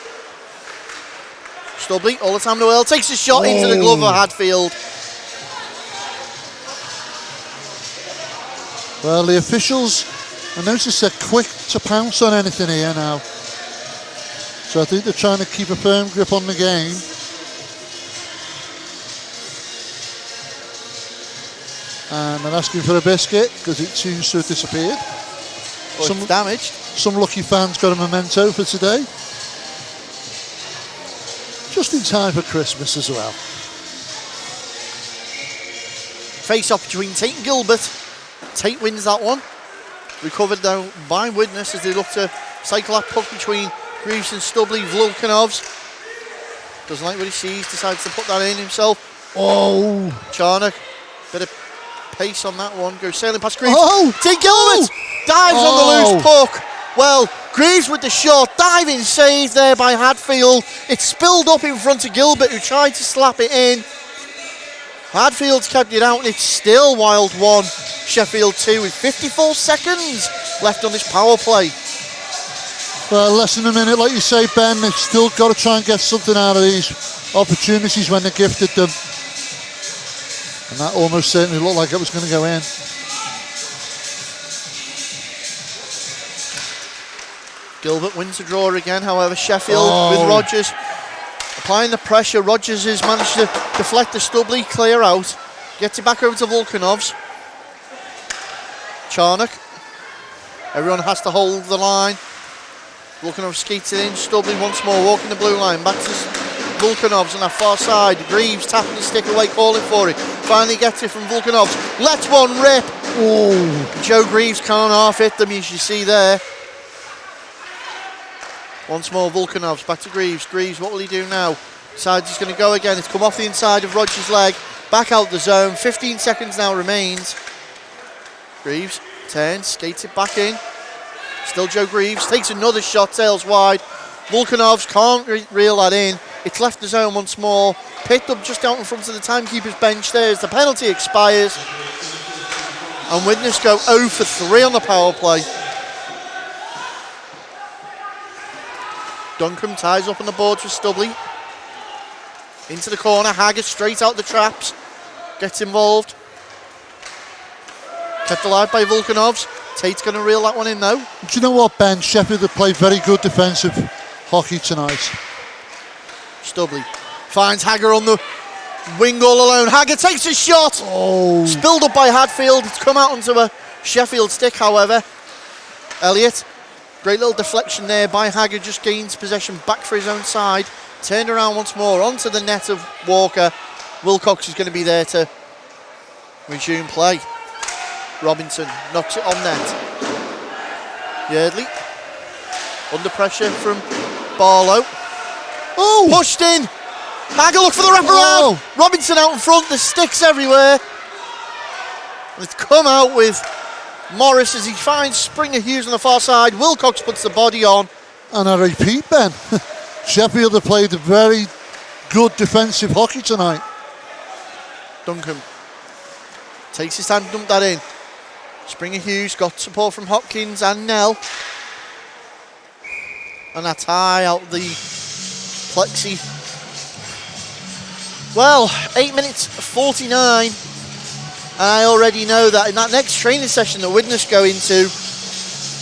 Stubley, all the time in the world, takes a shot into the glove of Hadfield. Well, the officials, I noticed they're quick to pounce on anything here now. So I think they're trying to keep a firm grip on the game. And they're asking for a biscuit because it seems to have disappeared. Well, it's damaged. Some lucky fans got a memento for today. Just in time for Christmas as well. Face off between Tate and Gilbert. Tate wins that one. Recovered though by Widnes as they look to cycle that puck between Greaves and Stubley. Volkanovs doesn't like what he sees, decides to put that in himself. Oh! Charnock, bit of pace on that one, goes sailing past Greaves. Oh! Tate Gilbert dives on the loose puck. Well, Greaves with the shot, diving save there by Hadfield. It spilled up in front of Gilbert, who tried to slap it in. Hadfield's kept it out, and it's still Wild 1, Sheffield 2, with 54 seconds left on this power play. Well, less than a minute, like you say, Ben. They've still got to try and get something out of these opportunities when they're gifted them. And that almost certainly looked like it was going to go in. Gilbert wins the draw again, however, Sheffield with Rodgers applying the pressure. Rodgers has managed to deflect the Stubley, clear out, gets it back over to Volkanovs. Charnock, everyone has to hold the line. Volkanovs skates it in, Stubley once more walking the blue line, back to Volkanovs on that far side. Greaves tapping the stick away, calling for it, finally gets it from Volkanovs, lets one rip. Joe Greaves can't half hit them, as you see there. Once more Volkanovs, back to Greaves. Greaves, what will he do now? Decides he's going to go again. It's come off the inside of Rodgers' leg. Back out the zone. 15 seconds now remains. Greaves turns, skates it back in. Still Joe Greaves. Takes another shot, sails wide. Volkanovs can't reel that in. It's left the zone once more. Picked up just out in front of the timekeeper's bench there as the penalty expires. And Widnes go 0 for 3 on the power play. Duncombe ties up on the boards for Stubley. Into the corner, Haggard straight out the traps. Gets involved. Kept alive by Volkanovs. Tate's going to reel that one in though. Do you know what, Ben? Sheffield have played very good defensive hockey tonight. Stubley finds Haggard on the wing all alone. Haggard takes a shot. Spilled up by Hadfield. It's come out onto a Sheffield stick, however. Elliott. Great little deflection there by Haggard, just gains possession back for his own side. Turned around once more onto the net of Walker. Wilcox is going to be there to resume play. Robinson knocks it on net. Yardley under pressure from Barlow. Pushed in. Haggard look for the wraparound. Robinson out in front, the sticks everywhere. And it's come out with Morris as he finds Springer Hughes on the far side. Wilcox puts the body on. And I repeat, Ben, Sheffield have played a very good defensive hockey tonight. Duncombe takes his hand, dumped that in. Springer Hughes got support from Hopkins and Nell. And that's high out the plexi. Well, 8 minutes 49. And I already know that in that next training session that Widnes go into,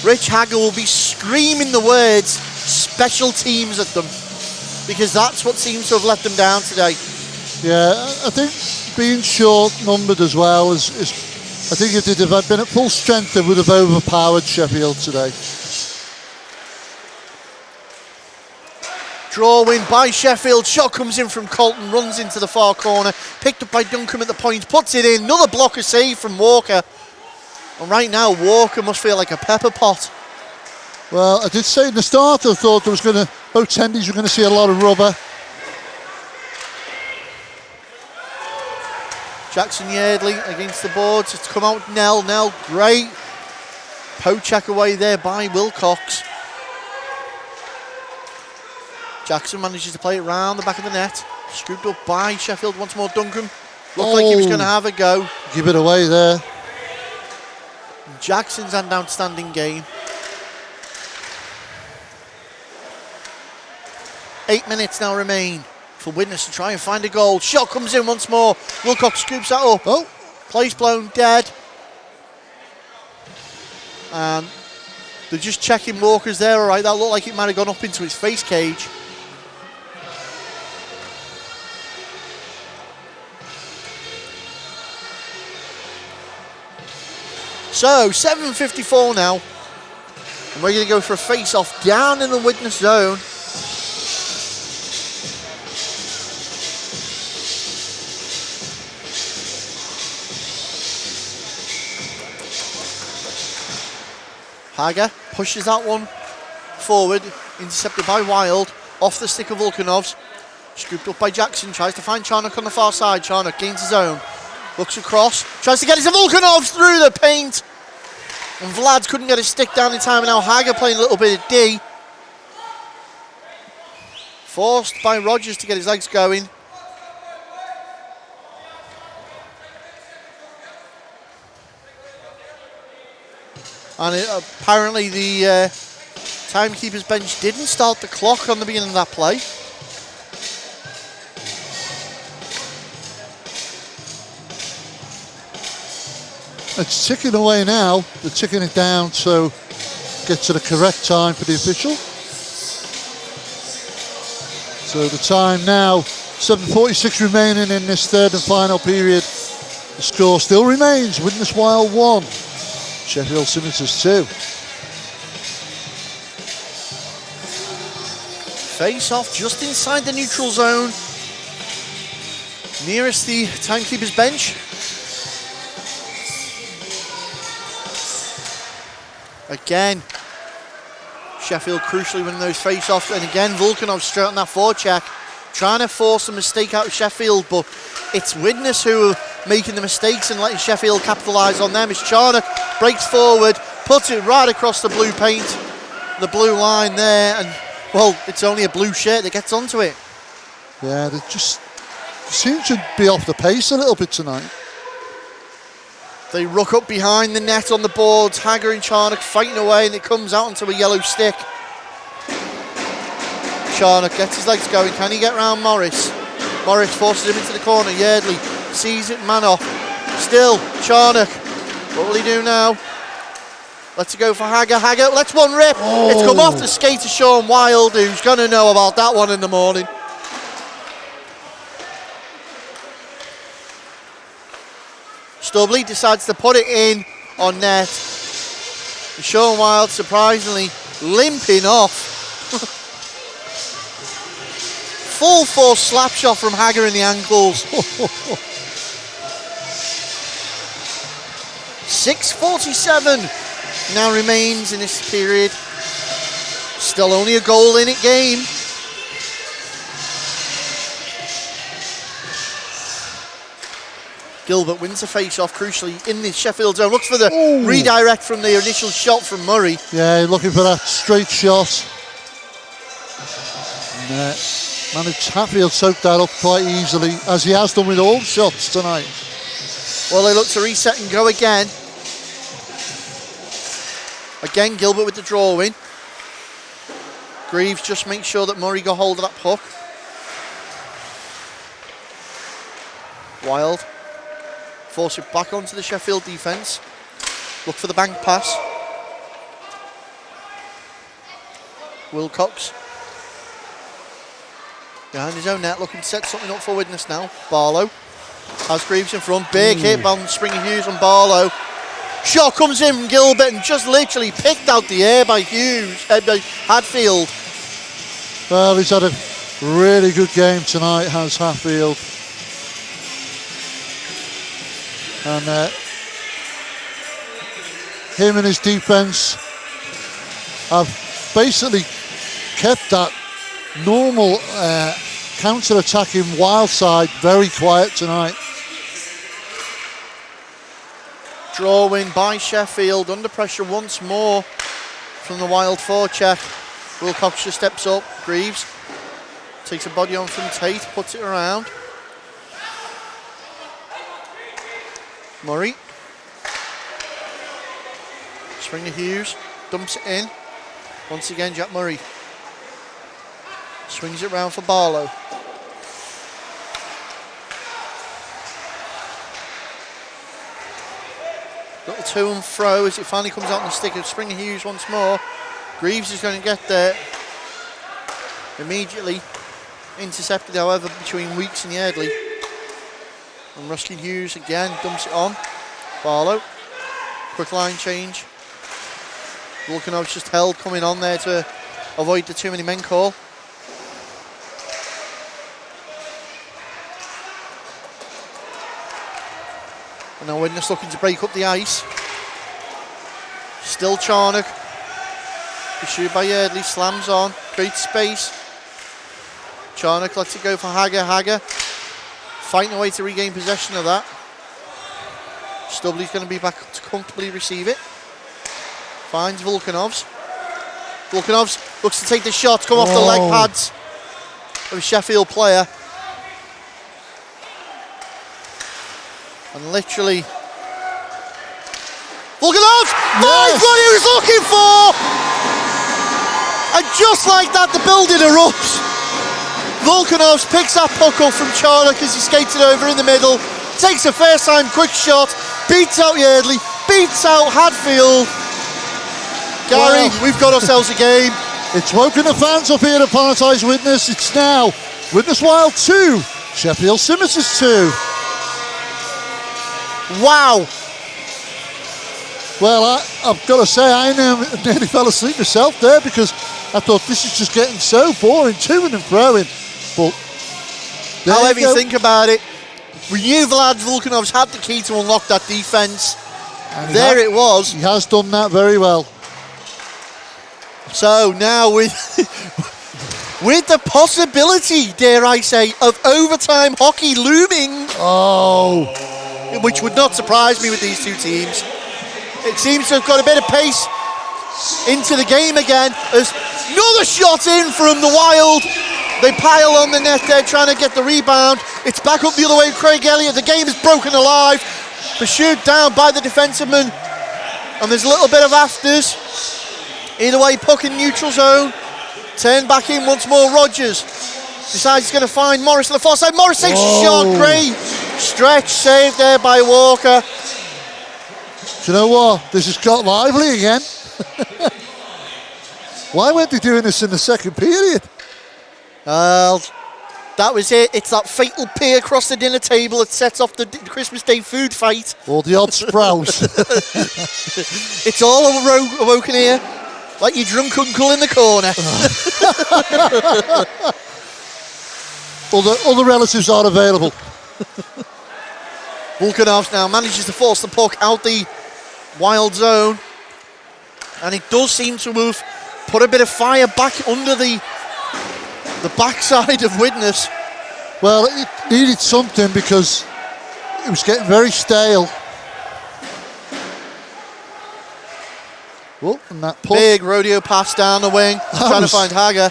Rich Haggard will be screaming the words special teams at them, because that's what seems to have let them down today. Yeah, I think being short-numbered as well is I think if they'd have been at full strength, they would have overpowered Sheffield today. Draw win by Sheffield. Shot comes in from Colton, runs into the far corner. Picked up by Duncombe at the point, puts it in. Another blocker save from Walker. And right now, Walker must feel like a pepper pot. Well, I did say in the start, I thought there was both tendies were going to see a lot of rubber. Jackson Yardley against the boards. It's come out Nell. Nell, great poke check away there by Wilcox. Jackson manages to play it round the back of the net. Scooped up by Sheffield once more. Duncombe looked like he was going to have a go. Give it away there. Jackson's had an outstanding game. 8 minutes now remain. for Widnes to try and find a goal. Shot comes in once more. Wilcox scoops that up. Oh, Place blown dead. And they're just checking Walker's there, all right. That looked like it might have gone up into his face cage. So, 7:54 now. And we're going to go for a face-off down in the Widnes zone. Hager pushes that one forward, intercepted by Wild, off the stick of Volkanov's. Scooped up by Jackson, tries to find Charnock on the far side. Charnock gains his own, looks across, tries to get his Volkanov's through the paint. And Vlad couldn't get his stick down in time, and now Hager playing a little bit of D. Forced by Rogers to get his legs going. And apparently the timekeeper's bench didn't start the clock on the beginning of that play. it's ticking away now. They're ticking it down so get to the correct time for the official. So the time now, 7:46 remaining in this third and final period. The score still remains Widnes Wild 1, Sheffield Scimitars 2. Face off just inside the neutral zone, nearest the timekeeper's bench. Again, Sheffield crucially winning those face-offs, and again Volkanov straight on that forecheck, trying to force a mistake out of Sheffield, but it's Widnes who are making the mistakes and letting Sheffield capitalise on them. As Charnock breaks forward, puts it right across the blue paint, the blue line there, and well, it's only a blue shirt that gets onto it. Yeah, they just seem to be off the pace a little bit tonight. They ruck up behind the net on the boards. Hager and Charnock fighting away, and it comes out onto a yellow stick. Charnock gets his legs going. Can he get round Morris? Morris forces him into the corner. Yardley sees it, man off. Still, Charnock. What will he do now? Let's go for Hager. Hager lets one rip. Oh. It's come off the skate of Sean Wild, who's going to know about that one in the morning. Stubley decides to put it in on net. And Sean Wild surprisingly limping off. Full force slap shot from Hager in the ankles. 6:47 now remains in this period. Still only a goal in it game. Gilbert wins the face-off crucially in the Sheffield zone. Looks for the redirect from the initial shot from Murray. Yeah, looking for that straight shot. And, managed Hatfield soaked that up quite easily, as he has done with all the shots tonight. Well, they look to reset and go again. Again, Gilbert with the draw in. Greaves just makes sure that Murray got hold of that puck. Wild force it back onto the Sheffield defence. Look for the bank pass. Wilcox behind his own net, looking to set something up for Widnes now. Barlow has Greaves in front. Big hit by Springer Hughes on Barlow. Shot comes in from Gilbert and just literally picked out the air by by Hatfield. Well, he's had a really good game tonight, has Hatfield. And him and his defence have basically kept that normal counter-attacking Wild side very quiet tonight. Drawing by Sheffield, under pressure once more from the Wild forecheck. Wilcox just steps up. Greaves takes a body on from Tate, puts it around. Murray. Springer Hughes dumps it in. Once again, Jack Murray swings it round for Barlow. to and fro as it finally comes out on the stick of Springer Hughes once more. Greaves is going to get there. Immediately intercepted, however, between Weeks and Yardley. And Ruskin Hughes again dumps it on. Barlow. Quick line change. Volkanov's just held coming on there to avoid the too many men call. And now Widnes looking to break up the ice. Still Charnock. Pursued by Yardley, slams on, creates space. Charnock lets it go for Hager. Hager fighting a way to regain possession of that. Stubley's going to be back to comfortably receive it. Finds Volkanovs. Volkanovs looks to take the shot, come off the leg pads of a Sheffield player. And literally, Volkanovs finds what he was looking for! And just like that, the building erupts. Volkanovs picks that puck up from Charnock as he skates it over in the middle, takes a first time quick shot, beats out Yardley, beats out Hadfield. Gary, we've got ourselves a game. It's woken the fans up here at Planet Ice Widnes. It's now Widnes Wild 2, Sheffield Scimitars 2. Wow. Well, I've got to say, I nearly fell asleep myself there because I thought this is just getting so boring, to and froing. But however you think about it, we knew Vlad Volkanovs had the key to unlock that defence. There it was. He has done that very well. So now with the possibility, dare I say, of overtime hockey looming. Oh. Which would not surprise me with these two teams. It seems to have got a bit of pace into the game again. There's another shot in from the Wild. They pile on the net there trying to get the rebound. It's back up the other way, Craig Elliott. The game is broken alive. Pursued down by the defensiveman. And there's a little bit of afters. Either way, puck in neutral zone. Turn back in once more, Rogers. Decides he's going to find Morris on the far side. Morris takes a shot, great. Stretch saved there by Walker. Do you know what? This has got lively again. Why weren't they doing this in the second period? Well, that was it. It's that fatal peer across the dinner table that sets off the Christmas Day food fight. Or the odd sprout. It's all awoken here, like your drunk uncle in the corner. Other relatives are available. Volkanovs now manages to force the puck out the Wild zone, and it does seem to have put a bit of fire back under the backside of Widnes. Well, it needed something because it was getting very stale. Oh, and that puck. Big rodeo pass down the wing, trying to find Hager.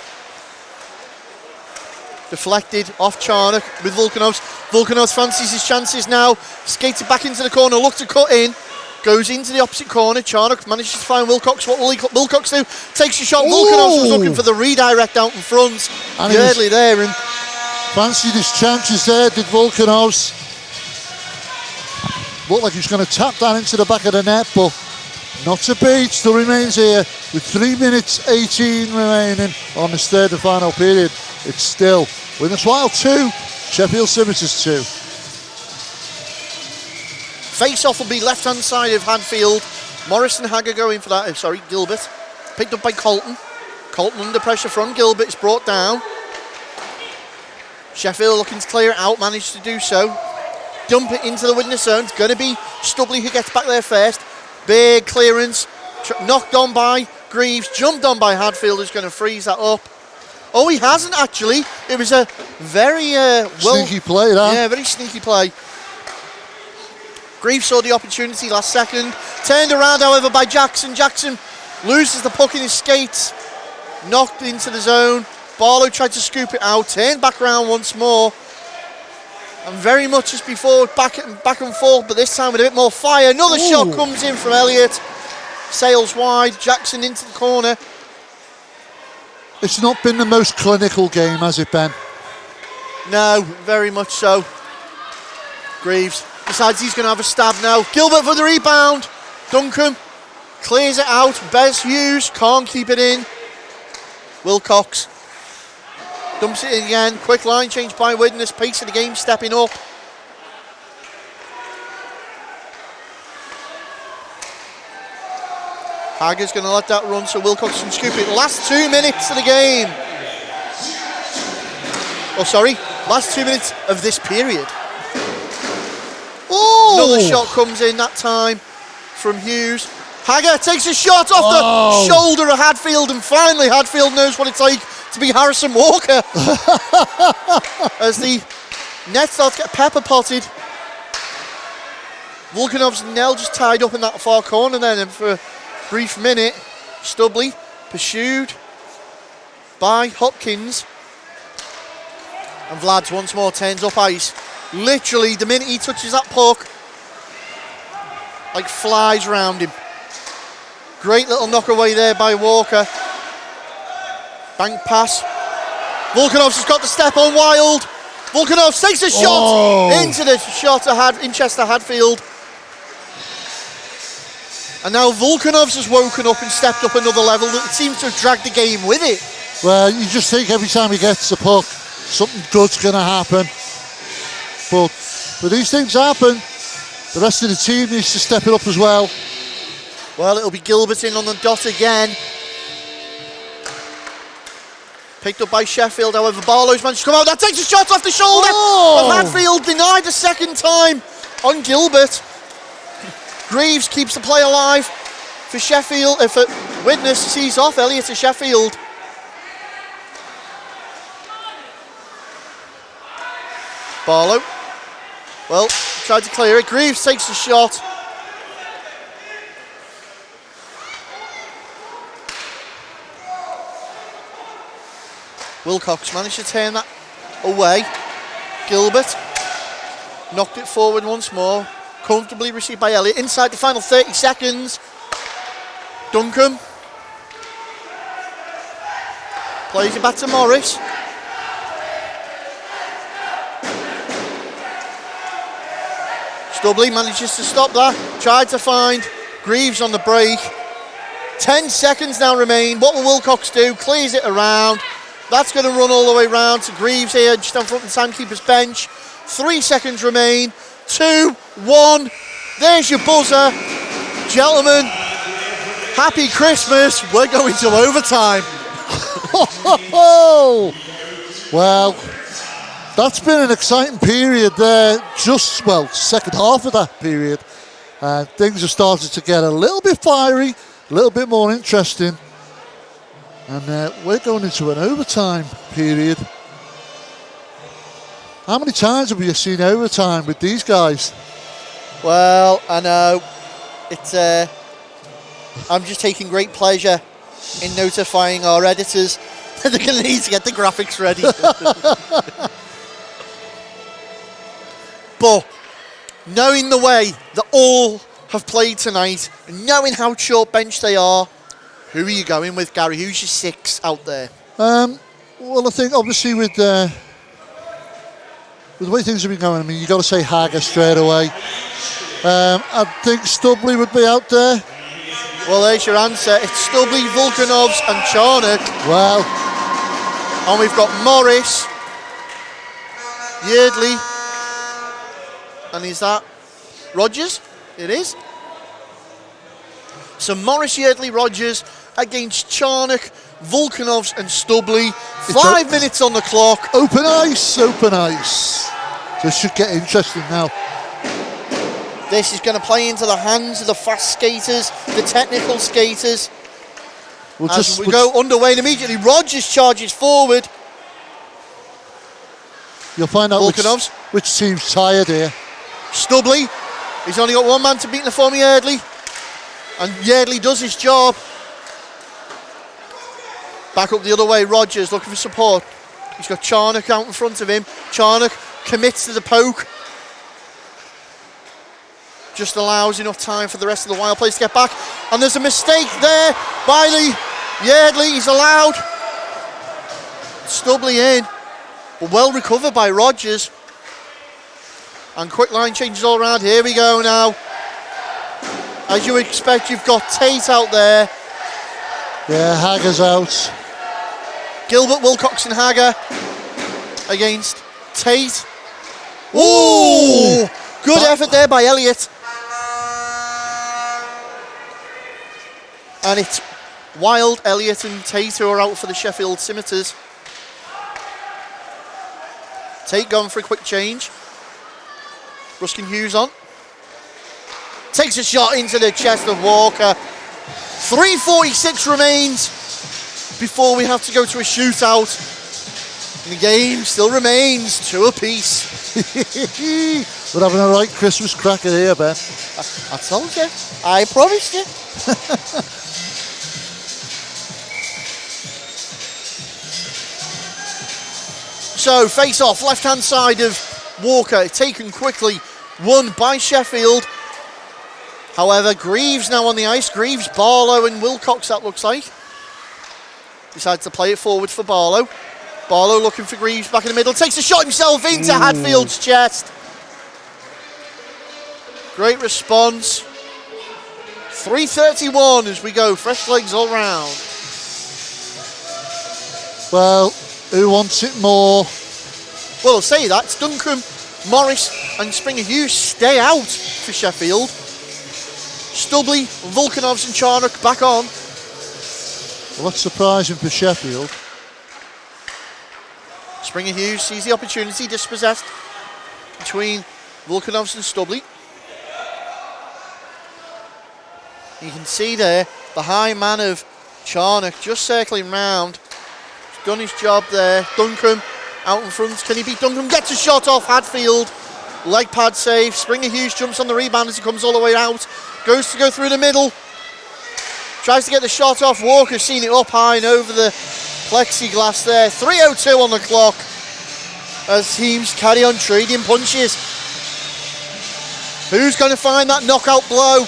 Deflected off Charnock with Volkanovs. Volkanovs fancies his chances now. Skated back into the corner, looked to cut in. Goes into the opposite corner. Charnock manages to find Wilcox. What will Wilcox do? Takes a shot. Volkanovs was looking for the redirect out in front. Yardley there. And fancied his chances there, did Volkanovs. Looked like he was going to tap that into the back of the net, but not to be. It still remains here with 3 minutes 18 remaining on this third and final period. It's still Widnes Wild 2, Sheffield Scimitars 2. Face-off will be left-hand side of Hadfield. Morris and Hager going for that. Sorry, Gilbert. Picked up by Colton. Colton under pressure from Gilbert. It's brought down. Sheffield looking to clear it out. Managed to do so. Dump it into the Widnes zone. It's going to be Stubley who gets back there first. Big clearance. Knocked on by Greaves. Jumped on by Hadfield, who's going to freeze that up. Oh, he hasn't actually. It was a very sneaky play, that. Yeah, very sneaky play. Greaves saw the opportunity last second. Turned around, however, by Jackson. Jackson loses the puck in his skates. Knocked into the zone. Barlow tried to scoop it out. Turned back around once more. And very much as before, back and forth, but this time with a bit more fire. Another shot comes in from Elliott. Sails wide. Jackson into the corner. It's not been the most clinical game, has it, Ben? No, very much so. Greaves decides he's going to have a stab now. Gilbert for the rebound. Duncan clears it out. Bez Hughes can't keep it in. Wilcox dumps it in again. Quick line change by Widnes. Pace of the game stepping up. Hager's going to let that run so Wilcox can scoop it. Last 2 minutes of the game. Oh, sorry. Last 2 minutes of this period. Oh! Another shot comes in that time from Hughes. Hager takes a shot off the shoulder of Hadfield, and finally Hadfield knows what it's like to be Harrison Walker. As the net starts to get pepper potted. Vulkanov's Nell just tied up in that far corner then, and for a brief minute, Stubley pursued by Hopkins. And Vlads once more turns up ice. Literally, the minute he touches that puck, like flies round him. Great little knock away there by Walker. Bank pass. Vulkanovs has got the step on Wild. Vulkanovs takes a shot into the shot in Chester Hadfield. And now Vulkanovs has woken up and stepped up another level. It seems to have dragged the game with it. Well, you just think every time he gets the puck, something good's going to happen. But these things happen. The rest of the team needs to step it up as well. Well, it'll be Gilbert in on the dot again. Picked up by Sheffield, however, Barlow's managed to come out. That takes a shot off the shoulder of Hadfield, denied the second time on Gilbert. Greaves keeps the play alive for Sheffield. For Widnes, sees off Elliott to Sheffield. Barlow, well, tried to clear it. Greaves takes the shot. Wilcox managed to turn that away. Gilbert knocked it forward once more. Comfortably received by Elliott. Inside the final 30 seconds. Duncan plays it back to Morris. Stubley manages to stop that. Tried to find Greaves on the break. 10 seconds now remain. What will Wilcox do? Clears it around. That's going to run all the way round to Greaves here, just in front of the timekeeper's bench. 3 seconds remain. 2, 1. There's your buzzer. Gentlemen, happy Christmas. We're going to overtime. Well, that's been an exciting period there. Second half of that period. And things have started to get a little bit fiery, a little bit more interesting. And we're going into an overtime period. How many times have we seen overtime with these guys? Well, I know. I'm just taking great pleasure in notifying our editors that they're going to need to get the graphics ready. But knowing the way that all have played tonight, and knowing how short bench they are, who are you going with, Gary? Who's your 6 out there? Well, I think obviously with the way things have been going, I mean, you've got to say Hager straight away. I think Stubley would be out there. Well, there's your answer. It's Stubley, Vulkanovs and Charnock. Well. And we've got Morris, Yeardley, and is that Rogers? It is. So Morris, Yeardley, Rogers against Charnock, Vulkanovs and Stubley. 5 minutes on the clock. Open ice. So it should get interesting now. This is going to play into the hands of the fast skaters, the technical skaters. We go underway, and immediately Rogers charges forward. You'll find out Vulkanovs. which team's tired here. Stubley, he's only got one man to beat in the form of Yeardley. And Yeardley does his job. Back up the other way, Rogers looking for support. He's got Charnock out in front of him. Charnock commits to the poke. Just allows enough time for the rest of the Wild players to get back. And there's a mistake there by the Yeardley. He's allowed Stubley in. But well recovered by Rogers. And quick line changes all around. Here we go now. As you expect, you've got Tate out there. Yeah, Hager's out. Gilbert, Wilcox and Hager against Tate. Ooh! Good effort there by Elliott. And it's Wild, Elliott and Tate who are out for the Sheffield Scimitars. Tate gone for a quick change. Ruskin Hughes on. Takes a shot into the chest of Walker. 3:46 remains before we have to go to a shootout. And the game still remains 2 apiece. We're having a right Christmas cracker here, Ben. I told you. I promised you. So, face off, left hand side of Walker, taken quickly, won by Sheffield. However, Greaves now on the ice. Greaves, Barlow and Wilcox, that looks like. Decides to play it forward for Barlow. Barlow looking for Greaves back in the middle. Takes a shot himself into Hadfield's chest. Great response. 3:31 as we go. Fresh legs all round. Well, who wants it more? Well, I'll say that. It's Duncombe, Morris and Springer Hughes stay out for Sheffield. Stubley, Volkanovs and Charnock back on. Well, that's surprising for Sheffield. Springer Hughes sees the opportunity, dispossessed between Volkanovs and Stubley. You can see there the high man of Charnock just circling round. He's done his job there. Duncombe out in front. Can he beat Duncombe? Gets a shot off Hadfield. Leg pad save. Springer Hughes jumps on the rebound as he comes all the way out. Goes to go through the middle. Tries to get the shot off. Walker's seen it up high and over the plexiglass there. 3:02 on the clock as teams carry on trading punches. Who's going to find that knockout blow?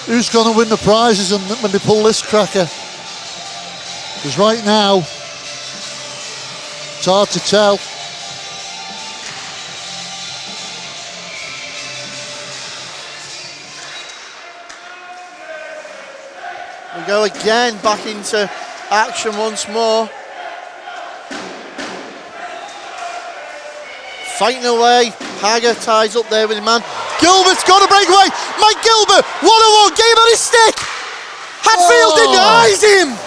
Who's going to win the prizes when they pull this cracker? Because right now, it's hard to tell. We go again back into action once more. Fighting away. Hager ties up there with his man. Gilbert's got a breakaway. Mike Gilbert, 1-on-1, game on his stick. Hadfield denies him.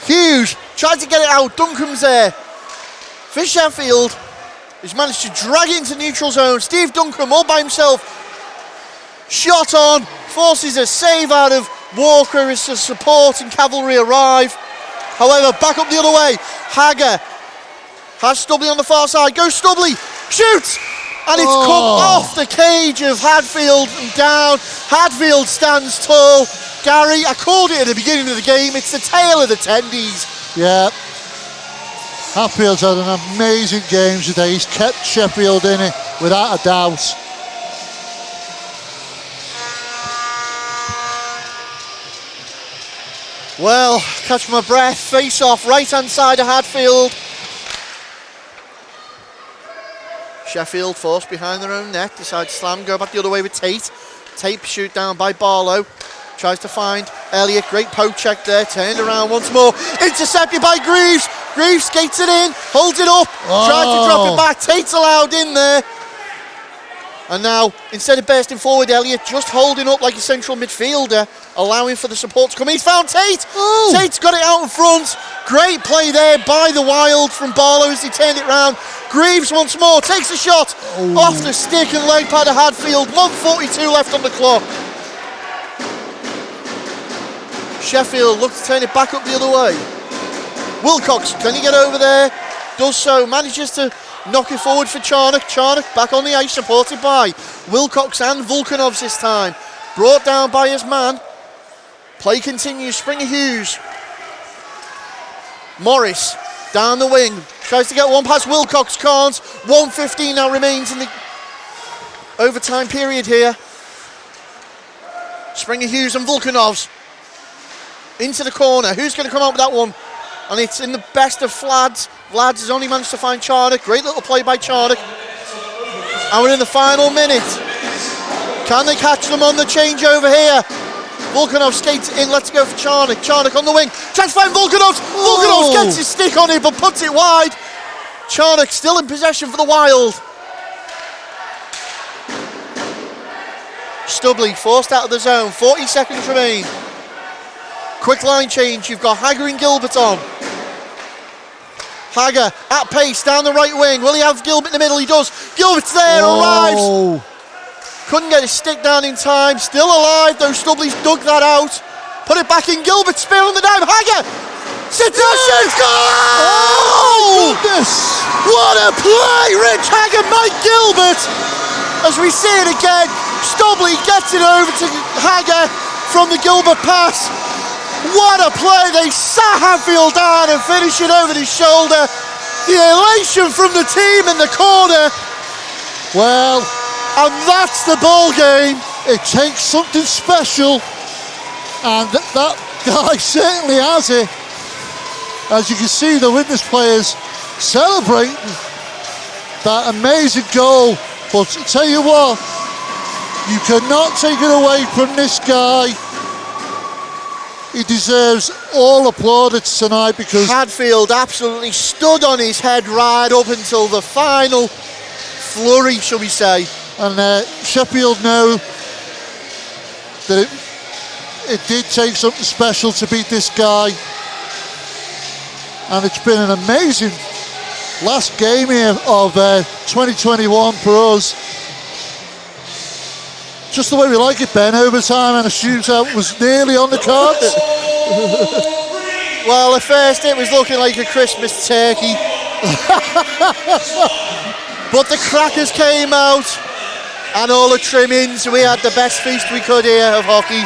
Hughes tried to get it out. Duncombe's there. For Sheffield, he's managed to drag it into neutral zone. Steve Duncombe all by himself. Shot on, forces a save out of Walker as the support and cavalry arrive. However, back up the other way. Hager has Stubley on the far side. Goes Stubley, shoots! And it's come off the cage of Hadfield and down. Hadfield stands tall. Gary, I called it at the beginning of the game. It's the tale of the tendies. Yeah. Hadfield's had an amazing game today. He's kept Sheffield in it without a doubt. Well, catch my breath. Face off, right hand side of Hadfield. Sheffield forced behind their own net. Decide to slam, go back the other way with Tate. Tate shoot down by Barlow. Tries to find Elliott. Great poke check there. Turned around once more. Intercepted by Greaves. Greaves skates it in. Holds it up. Tries to drop it back. Tate's allowed in there. And now, instead of bursting forward, Elliott just holding up like a central midfielder, allowing for the support to come in. He's found Tate. Ooh. Tate's got it out in front. Great play there by the Wild from Barlow as he turned it round. Greaves once more takes a shot off the stick and leg pad of Hadfield. 1:42 left on the clock. Sheffield looks to turn it back up the other way. Wilcox, can he get over there? Does so, manages to knock it forward for Charnock. Charnock back on the ice, supported by Wilcox and Volkanovs this time. Brought down by his man. Play continues, Springer Hughes. Morris down the wing. Tries to get one past Wilcox, can't. 1:15 now remains in the overtime period here. Springer Hughes and Volkanovs into the corner. Who's going to come out with that one? And it's in the best of Vlads. Vlads has only managed to find Charnock. Great little play by Charnock. And we're in the final minute. Can they catch them on the changeover here? Volkanov skates in, let's go for Charnock. Charnock on the wing. Chance to find Volkanov. Volkanov gets his stick on it but puts it wide. Charnock still in possession for the Wild. Stubley forced out of the zone. 40 seconds remain. Quick line change. You've got Hagger and Gilbert on. Hagger at pace down the right wing. Will he have Gilbert in the middle? He does. Gilbert's there, arrives. Couldn't get his stick down in time. Still alive though. Stubley's dug that out. Put it back in. Gilbert spear on the dime. Hagger! Seduction! Oh, goodness! What a play! Rich Hagger, Mike Gilbert! As we see it again, Stubley gets it over to Hagger from the Gilbert pass. What a play! They sat Hadfield down and finish it over his shoulder. The elation from the team in the corner. Well, and that's the ball game. It takes something special, and that guy certainly has it. As you can see, the Widnes players celebrating that amazing goal. But I tell you what, you cannot take it away from this guy. He deserves all applaudits tonight because Hadfield absolutely stood on his head right up until the final flurry, shall we say. And Sheffield know that it did take something special to beat this guy. And it's been an amazing last game here of 2021 for us. Just the way we like it, Ben. Overtime and a shootout was nearly on the cards. Well, at first it was looking like a Christmas turkey. But the crackers came out and all the trimmings. We had the best feast we could here of hockey.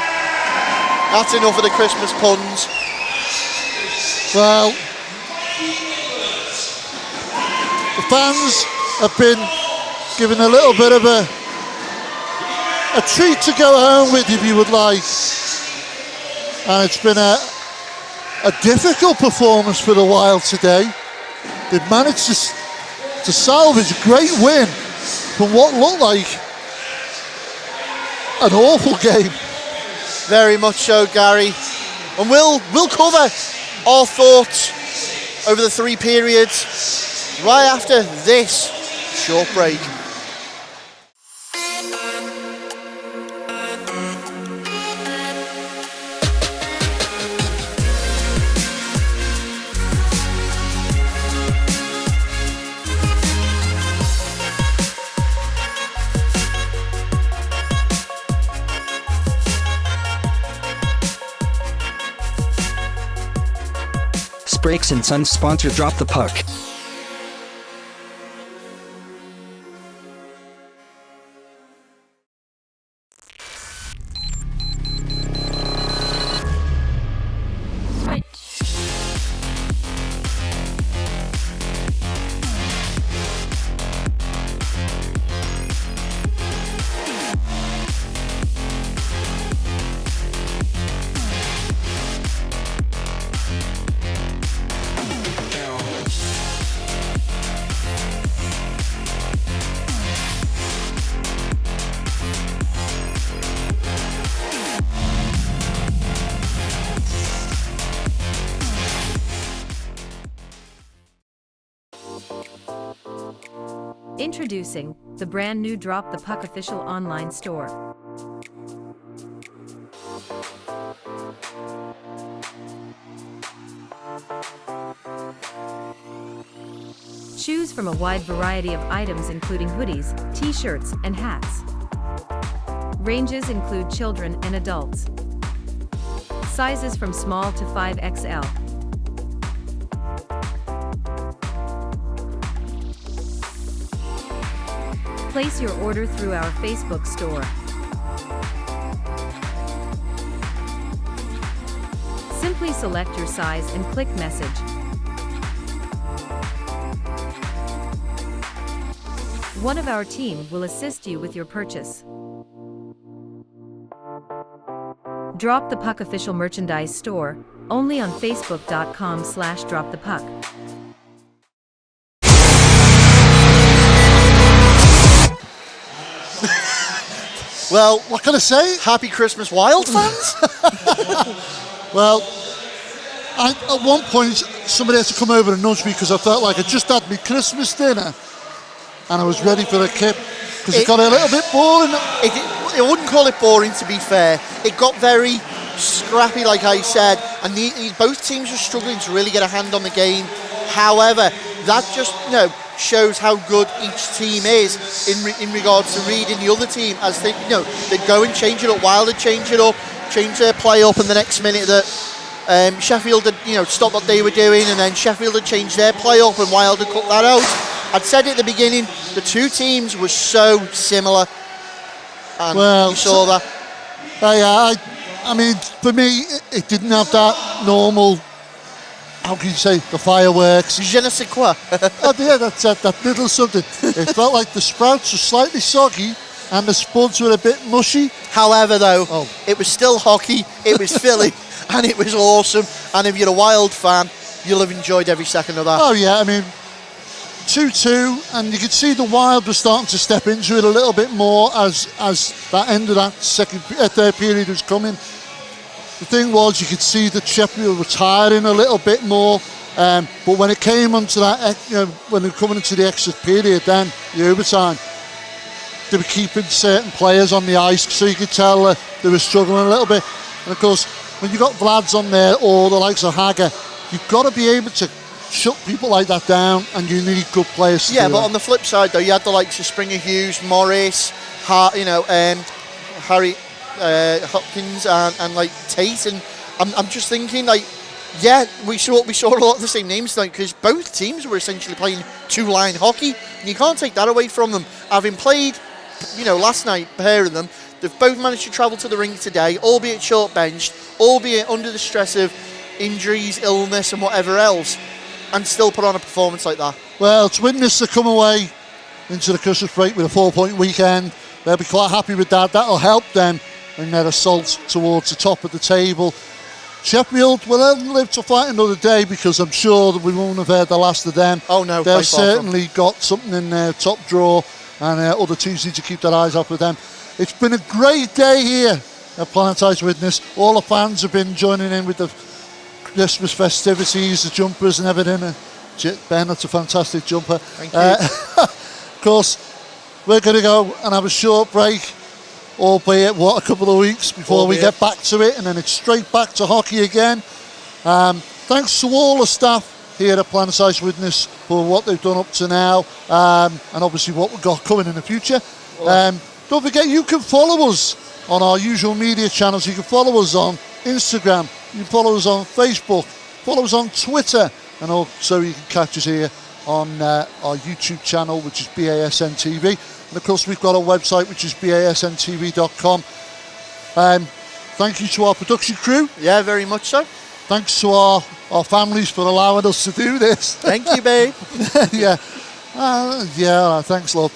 That's enough of the Christmas puns. Well, the fans have been given a little bit of a treat to go home with, if you would like. And it's been a difficult performance for the Wild today. They've managed to salvage a great win from what looked like an awful game. Very much so, Gary. And we'll cover our thoughts over the three periods right after this short break. Brakes and Sons sponsor Drop the Puck. Introducing the brand new Drop the Puck official online store. Choose from a wide variety of items including hoodies, t-shirts, and hats. Ranges include children and adults. Sizes from small to 5XL. Place your order through our Facebook store. Simply select your size and click message. One of our team will assist you with your purchase. Drop the Puck official merchandise store, only on facebook.com/dropthepuck. Well, What can I say? happy Christmas, Wild fans. Well, at one point, somebody had to come over and nudge me because I felt like I just had my Christmas dinner and I was ready for a kip because it got a little bit boring. I wouldn't call it boring, to be fair. It got very scrappy, like I said, and both teams were struggling to really get a hand on the game. However, that just shows how good each team is in regards to reading the other team, as they'd go and change it up. Wild would change it up, change their play up in the next minute that Sheffield had stopped what they were doing, and then Sheffield had changed their play up and Wild had cut that out. I'd said at the beginning, the two teams were so similar, and you saw that. I mean, for me, it didn't have that normal, how can you say, the fireworks. Je ne sais quoi. Oh yeah, that's that little something. It felt like the sprouts were slightly soggy and the spuds were a bit mushy. However, though, it was still hockey, it was Philly, and it was awesome. And if you're a Wild fan, you'll have enjoyed every second of that. Oh yeah, I mean, 2-2, and you could see the Wild were starting to step into it a little bit more as that end of that third period was coming. The thing was, you could see that Sheffield were tiring a little bit more, but when it came onto that, when they were coming into the extra period, then the overtime, they were keeping certain players on the ice, so you could tell they were struggling a little bit. And of course, when you got Vlads on there or the likes of Hager, you've got to be able to shut people like that down, and you need good players to do but that. on the flip side, though, you had the likes of Springer Hughes, Morris, Harry Hopkins, and like Tate, and I'm just thinking, like, we saw a lot of the same names tonight because both teams were essentially playing two-line hockey, and you can't take that away from them. Having played, last night, pair of them, they've both managed to travel to the rink today, albeit short-benched, albeit under the stress of injuries, illness, and whatever else, and still put on a performance like that. Well, it's Widnes to come away into the Christmas break with a 4-point weekend. They'll be quite happy with that. That'll help them in their assault towards the top of the table. Sheffield will then live to fight another day because I'm sure that we won't have heard the last of them. Oh no, they've certainly got something in their top drawer, and other teams need to keep their eyes up with them. It's been a great day here at Planet Ice Widnes. All the fans have been joining in with the Christmas festivities, the jumpers and everything. Ben, that's a fantastic jumper. Thank you. Of course, we're going to go and have a short break, albeit a couple of weeks before we get back to it, and then it's straight back to hockey again. Thanks to all the staff here at Planet Ice Widnes for what they've done up to now, and obviously what we've got coming in the future. Don't forget, you can follow us on our usual media channels. You can follow us on Instagram, you can follow us on Facebook, follow us on Twitter, and also you can catch us here on our YouTube channel, which is BASN TV. And of course, we've got a website, which is basntv.com. Thank you to our production crew. Yeah, very much so. Thanks to our families for allowing us to do this. Thank you, babe. Yeah. Thanks, love.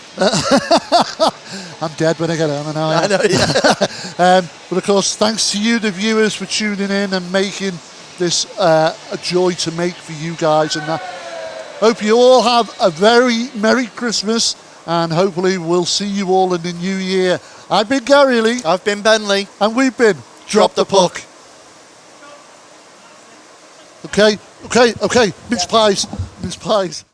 I'm dead when I get home. I know, yeah. But of course, thanks to you, the viewers, for tuning in and making this a joy to make for you guys. And hope you all have a very Merry Christmas, and hopefully we'll see you all in the new year. I've been Gary Lee. I've been Ben Lee. And we've been Drop the Puck. Okay. Mince pies.